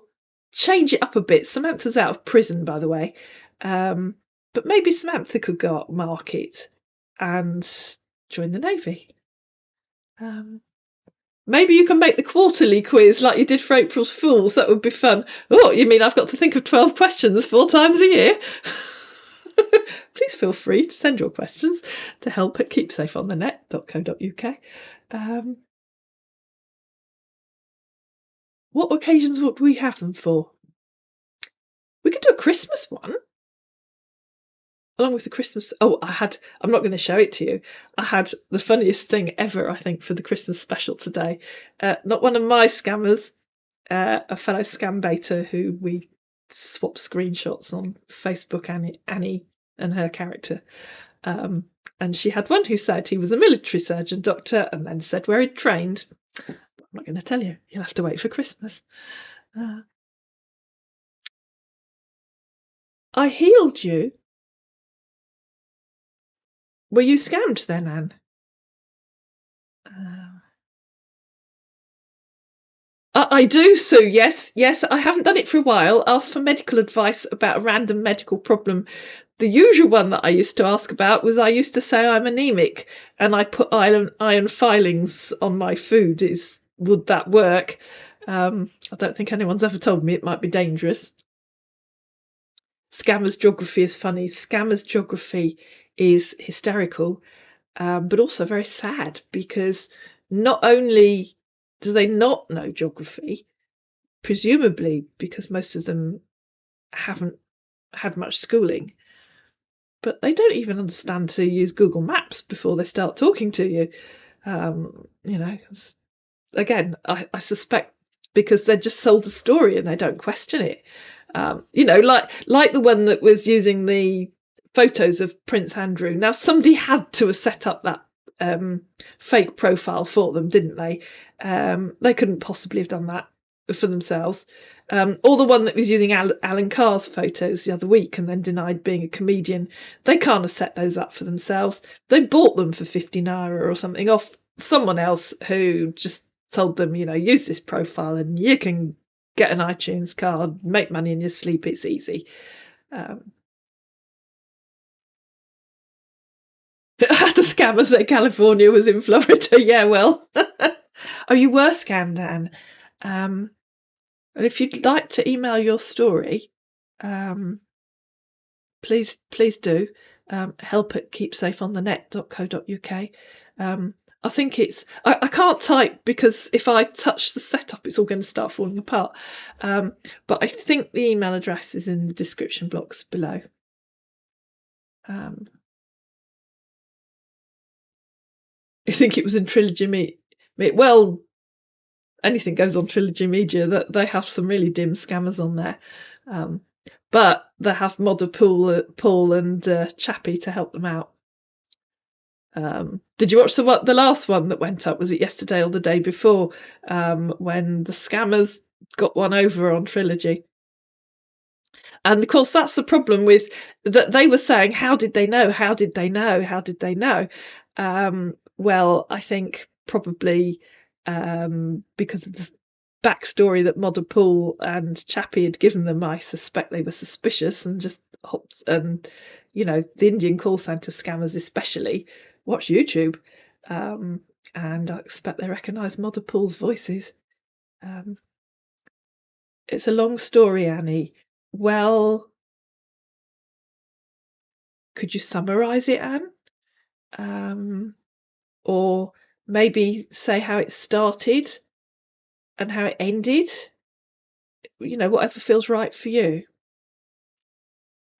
change it up a bit. Samantha's out of prison, by the way, but maybe Samantha could go up market and join the Navy. Maybe you can make the quarterly quiz like you did for April's Fools. That would be fun. Oh, you mean I've got to think of 12 questions 4 times a year? Please feel free to send your questions to help@keepsafeonthenet.co.uk. What occasions would we have them for? We could do a Christmas one. Along with the Christmas... Oh, I'm not going to show it to you. I had the funniest thing ever, I think, for the Christmas special today. Not one of my scammers, a fellow scam baiter who we swap screenshots on Facebook, Annie, and her character. Um, and she had one who said he was a military surgeon doctor and then said where he'd trained. I'm not going to tell you. You'll have to wait for Christmas. I healed you. Were you scammed then, Anne? Uh, I do, Sue. Yes, yes. I haven't done it for a while. Ask for medical advice about a random medical problem. The usual one that I used to ask about was I used to say I'm anemic, and I put iron filings on my food. Would that work? I don't think anyone's ever told me it might be dangerous. Scammers geography is funny. Scammers geography is hysterical, but also very sad because not only do they not know geography, presumably because most of them haven't had much schooling, but they don't even understand to use Google Maps before they start talking to you. You know, again, I suspect because they're just sold the story and they don't question it. You know, like the one that was using the photos of Prince Andrew. Now, somebody had to have set up that fake profile for them, didn't they? They couldn't possibly have done that for themselves. Or the one that was using Alan Carr's photos the other week and then denied being a comedian. They can't have set those up for themselves. They bought them for 50 naira or something off someone else who just told them, you know, use this profile and you can get an iTunes card, make money in your sleep. It's easy. The scammer say California was in Florida. Yeah, well, oh, you were scammed, Anne. And if you'd like to email your story, please do. Help at keepsafeonthenet.co.uk. I think I can't type because if I touch the setup, it's all going to start falling apart. But I think the email address is in the description blocks below. I think it was in Trilogy Well, anything goes on Trilogy Media. That they have some really dim scammers on there. But they have Modder Paul and Chappie to help them out. Did you watch the last one that went up? Was it yesterday or the day before? When the scammers got one over on Trilogy. And of course, that's the problem with that. They were saying, "How did they know? How did they know? How did they know?" Well, I think probably because of the backstory that Modder Pool and Chappie had given them. I suspect they were suspicious and just hopped. And you know, the Indian call centre scammers especially watch YouTube, and I expect they recognise Modder Pool's voices. It's a long story, Annie. Well, could you summarise it, Anne? Or maybe say how it started and how it ended? You know, whatever feels right for you.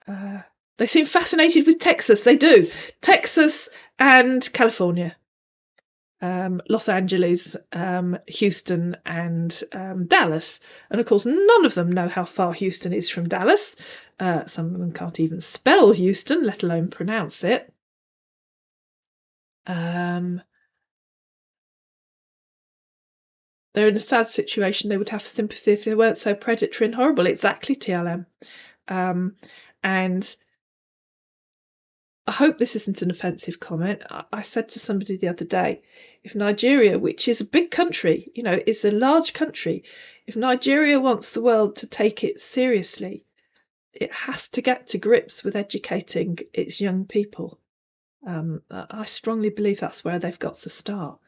They seem fascinated with Texas. They do. Texas and California. Los Angeles, Houston, and Dallas. And of course, none of them know how far Houston is from Dallas. Some of them can't even spell Houston, let alone pronounce it. They're in a sad situation. They would have sympathy if they weren't so predatory and horrible. Exactly, TLM. And I hope this isn't an offensive comment. I said to somebody the other day, if Nigeria, which is a big country, you know, it's a large country, if Nigeria wants the world to take it seriously, it has to get to grips with educating its young people. I strongly believe that's where they've got to start.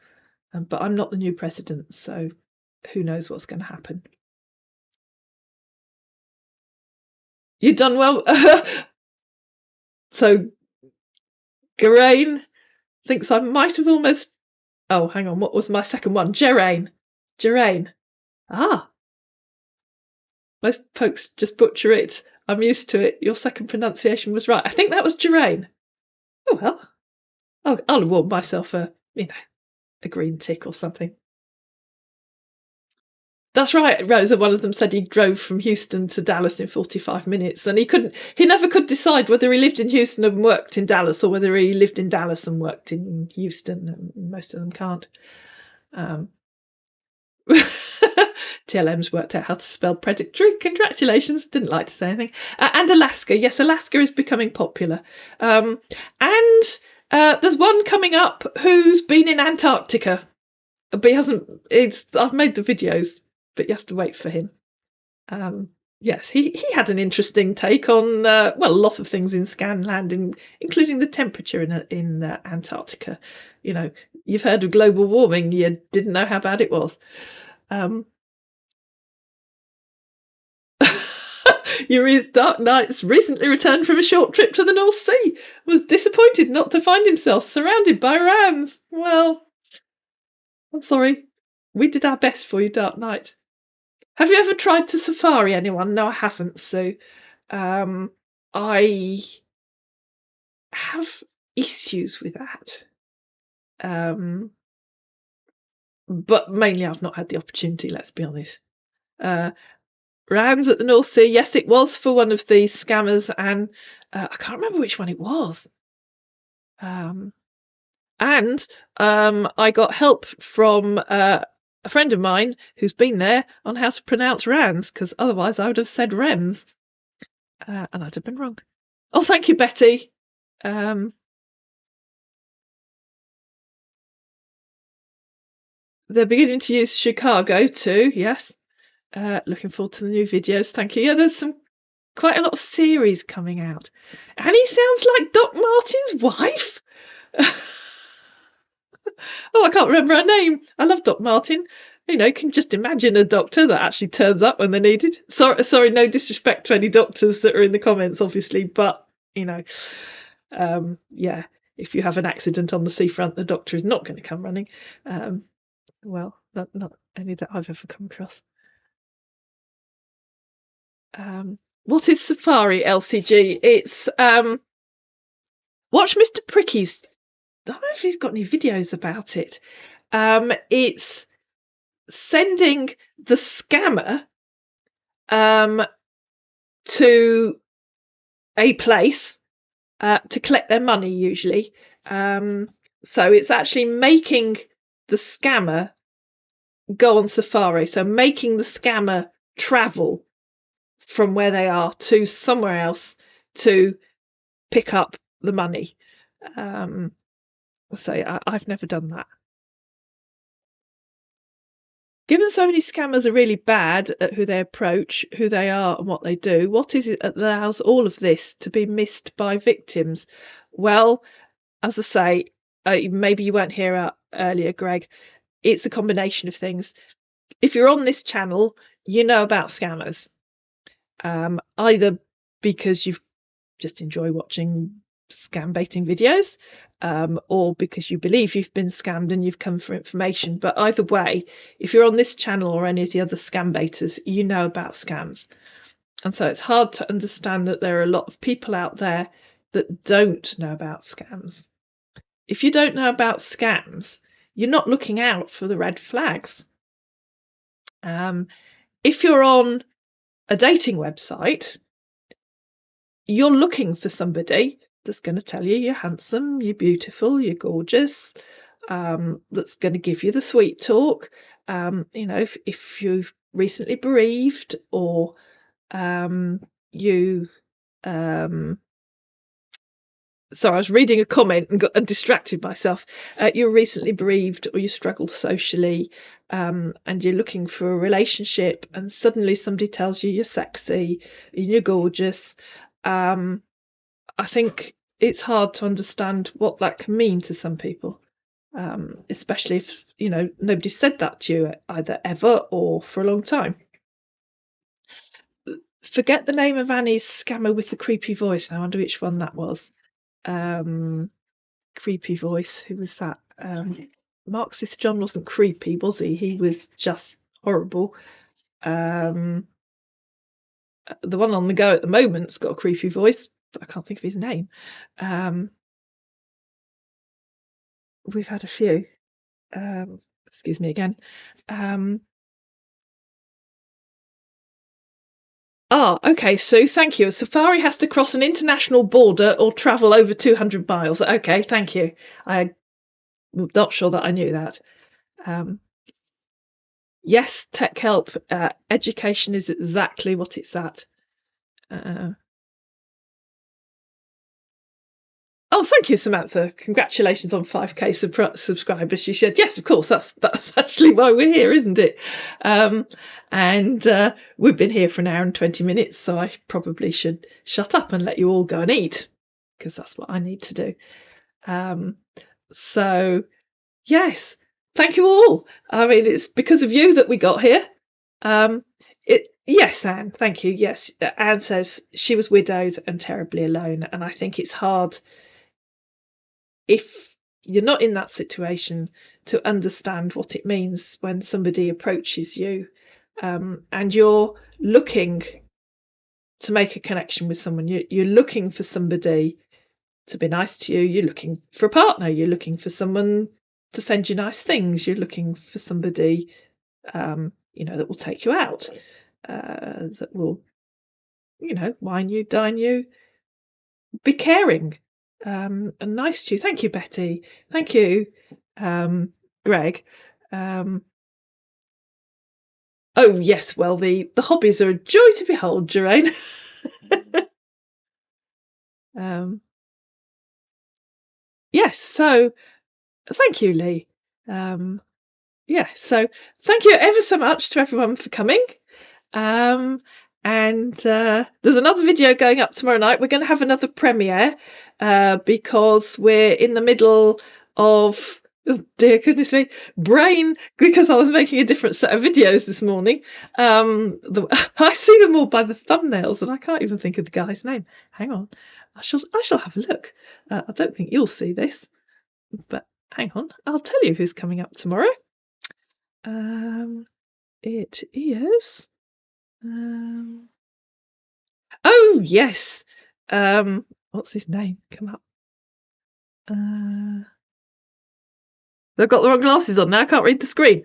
But I'm not the new president, so who knows what's going to happen. You've done well. So Geraint thinks I might have almost. Oh, hang on. What was my second one? Geraint. Ah, most folks just butcher it. I'm used to it. Your second pronunciation was right. I think that was Geraint. Oh well, I'll award myself a green tick or something. That's right, Rosa. One of them said he drove from Houston to Dallas in 45 minutes, and he never could decide whether he lived in Houston and worked in Dallas, or whether he lived in Dallas and worked in Houston. And most of them can't. Um, TLM's worked out how to spell predicatory. Congratulations. Didn't like to say anything. And Alaska. Yes, Alaska is becoming popular. And there's one coming up who's been in Antarctica, but he hasn't. I've made the videos, but you have to wait for him. Yes, he had an interesting take on a lot of things in Scanland, including the temperature in Antarctica. You know, you've heard of global warming, you didn't know how bad it was. Dark Knight's recently returned from a short trip to the North Sea, was disappointed not to find himself surrounded by rams. Well, I'm sorry. We did our best for you, Dark Knight. Have you ever tried to safari anyone? No, I haven't. So I have issues with that. But mainly I've not had the opportunity, let's be honest. Rams at the North Sea. Yes, it was for one of these scammers, and I can't remember which one it was. And I got help from a friend of mine who's been there on how to pronounce Rams, because otherwise I would have said Rems, and I'd have been wrong. Oh, thank you, Betty. They're beginning to use Chicago too. Yes. Looking forward to the new videos. Thank you. Yeah, there's quite a lot of series coming out. And he sounds like Doc Martin's wife. Oh, I can't remember her name. I love Doc Martin. You know, you can just imagine a doctor that actually turns up when they're needed. Sorry, no disrespect to any doctors that are in the comments, obviously, but you know, yeah, if you have an accident on the seafront, the doctor is not going to come running. Well, not any that I've ever come across. What is Safari LCG? It's watch Mr. Pricky's. I don't know if he's got any videos about it. It's sending the scammer to a place to collect their money, usually. So it's actually making the scammer go on safari. So making the scammer travel from where they are to somewhere else to pick up the money. So I've never done that. Given so many scammers are really bad at who they approach, who they are, and what they do, what is it that allows all of this to be missed by victims? Well, as I say, maybe you weren't here earlier, Greg. It's a combination of things. If you're on this channel, you know about scammers, either because you've just enjoy watching scam baiting videos, or because you believe you've been scammed and you've come for information. But either way, if you're on this channel or any of the other scam baiters, you know about scams. And so it's hard to understand that there are a lot of people out there that don't know about scams. If you don't know about scams, you're not looking out for the red flags. If you're on a dating website, you're looking for somebody that's going to tell you you're handsome, you're beautiful, you're gorgeous, that's going to give you the sweet talk. You know, if you've recently bereaved, or you sorry, I was reading a comment and distracted myself. You're recently bereaved, or you struggle socially, and you're looking for a relationship, and suddenly somebody tells you you're sexy and you're gorgeous. I think it's hard to understand what that can mean to some people, especially if, you know, nobody said that to you either ever or for a long time. Forget the name of Annie's scammer with the creepy voice. I wonder which one that was. Creepy voice. Who was that? Mark Sith John wasn't creepy, was he? He was just horrible. The one on the go at the moment's got a creepy voice, but I can't think of his name. We've had a few. Excuse me again. Okay, Sue, thank you. A safari has to cross an international border or travel over 200 miles. Okay, thank you. I'm not sure that I knew that. Um, yes, tech help. Education is exactly what it's at. Uh, Oh, thank you, Samantha. Congratulations on 5K subscribers. She said, yes, of course, that's actually why we're here, isn't it? And we've been here for an hour and 20 minutes, so I probably should shut up and let you all go and eat, because that's what I need to do. Um, so, yes, thank you all. I mean, it's because of you that we got here. Yes, Anne, thank you. Yes, Anne says she was widowed and terribly alone, and I think it's hard if you're not in that situation to understand what it means when somebody approaches you, and you're looking to make a connection with someone. You're looking for somebody to be nice to you. You're looking for a partner. You're looking for someone to send you nice things. You're looking for somebody, that will take you out, that will, wine you, dine you, be caring, and nice to you. Thank you, Betty. Thank you, Greg. Um, oh yes, well the hobbies are a joy to behold, Jeraine. um, yes, so thank you, Lee. So thank you ever so much to everyone for coming. And there's another video going up tomorrow night. We're going to have another premiere because we're in the middle of, oh dear goodness me, brain, because I was making a different set of videos this morning. I see them all by the thumbnails and I can't even think of the guy's name. Hang on, I shall have a look. I don't think you'll see this, but hang on, I'll tell you who's coming up tomorrow. It is. Oh yes. What's his name? Come up. I've got the wrong glasses on now. I can't read the screen.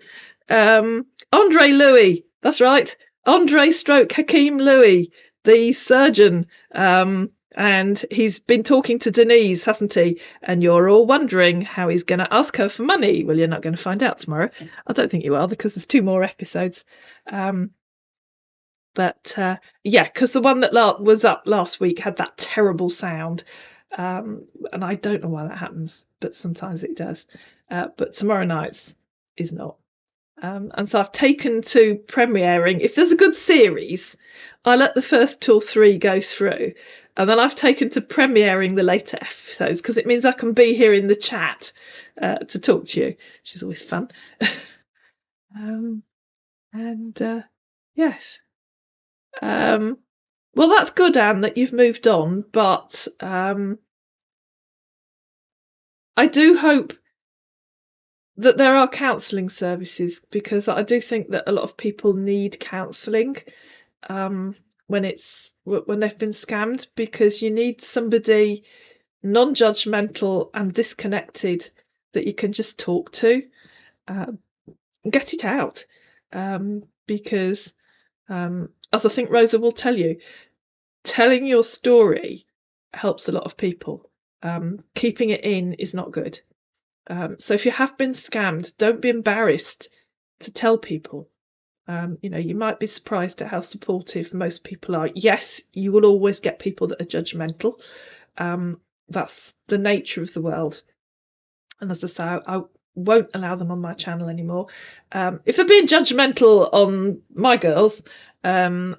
Andre Louis. That's right. Andre Stroke Hakeem Louis, the surgeon. And he's been talking to Denise, hasn't he? And you're all wondering how he's going to ask her for money. Well, you're not going to find out tomorrow. I don't think you are, because there's 2 more episodes. But yeah, because the one that was up last week had that terrible sound, and I don't know why that happens, but sometimes it does. But tomorrow night's is not. And so I've taken to premiering. If there's a good series, I let the first 2 or 3 go through, and then I've taken to premiering the later episodes because it means I can be here in the chat to talk to you, which is always fun. And yes. Well, that's good, Anne, that you've moved on, but I do hope that there are counselling services, because I do think that a lot of people need counselling when they've been scammed, because you need somebody non-judgmental and disconnected that you can just talk to, get it out, because as I think Rosa will tell you, telling your story helps a lot of people. Keeping it in is not good. So if you have been scammed, don't be embarrassed to tell people. You might be surprised at how supportive most people are. Yes, you will always get people that are judgmental. That's the nature of the world. And as I say, I won't allow them on my channel anymore. If they're being judgmental on my girls, and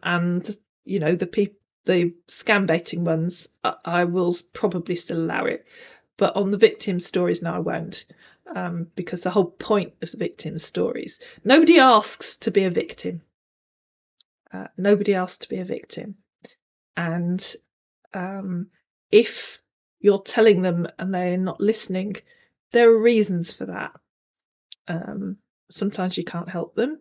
the scam baiting ones, I will probably still allow it. But on the victim stories, no, I won't, because the whole point of the victim stories, nobody asks to be a victim. Nobody asks to be a victim. And if you're telling them and they're not listening, there are reasons for that. Sometimes you can't help them.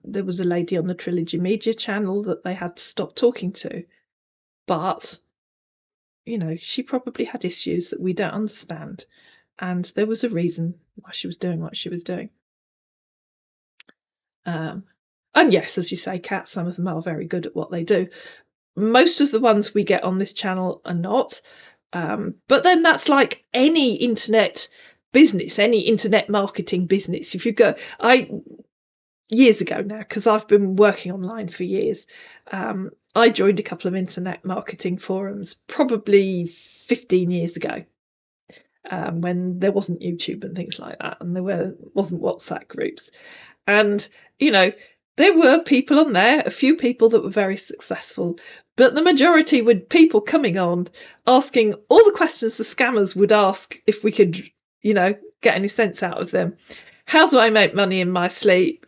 There was a lady on the Trilogy Media channel that they had to stop talking to, but she probably had issues that we don't understand, and there was a reason why she was doing what she was doing. And yes, as you say, Kat, some of them are very good at what they do. Most of the ones we get on this channel are not. But then that's like any internet business, any internet marketing business. If you go, years ago now, because I've been working online for years, I joined a couple of internet marketing forums probably 15 years ago, when there wasn't YouTube and things like that, and wasn't WhatsApp groups. And, you know, there were people on there, a few people that were very successful, but the majority were people coming on asking all the questions the scammers would ask if we could, get any sense out of them. How do I make money in my sleep?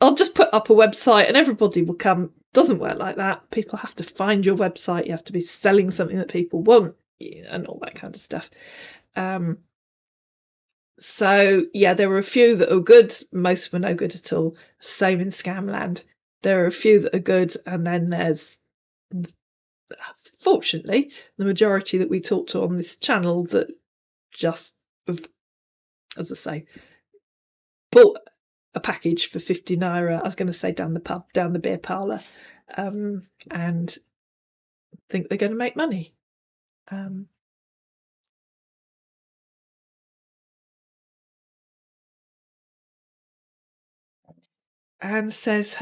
I'll just put up a website and everybody will come. Doesn't work like that. People have to find your website. You have to be selling something that people want and all that kind of stuff. So yeah, there were a few that are good. Most were no good at all. Same in Scamland. There are a few that are good, and then there's, fortunately, the majority that we talk to on this channel that just, as I say, bought a package for 50 naira. I was going to say down the pub, down the beer parlour, and think they're going to make money. Anne says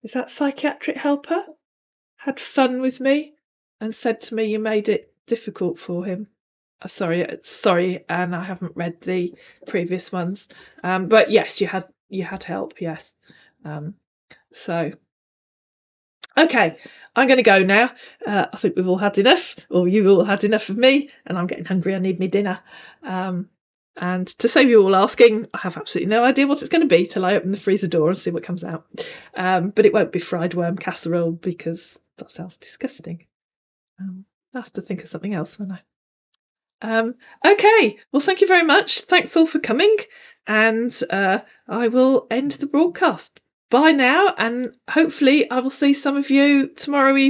is that psychiatric helper had fun with me and said to me you made it difficult for him. Sorry, Anne, I haven't read the previous ones. But yes, you had help, yes. So okay, I'm going to go now. I think we've all had enough, or you've all had enough of me, and I'm getting hungry. I need my dinner. And to save you all asking, I have absolutely no idea what it's going to be till I open the freezer door and see what comes out. But it won't be fried worm casserole because that sounds disgusting. I'll have to think of something else, won't I? Okay, well, thank you very much. Thanks all for coming, and I will end the broadcast. Bye now, and hopefully I will see some of you tomorrow evening.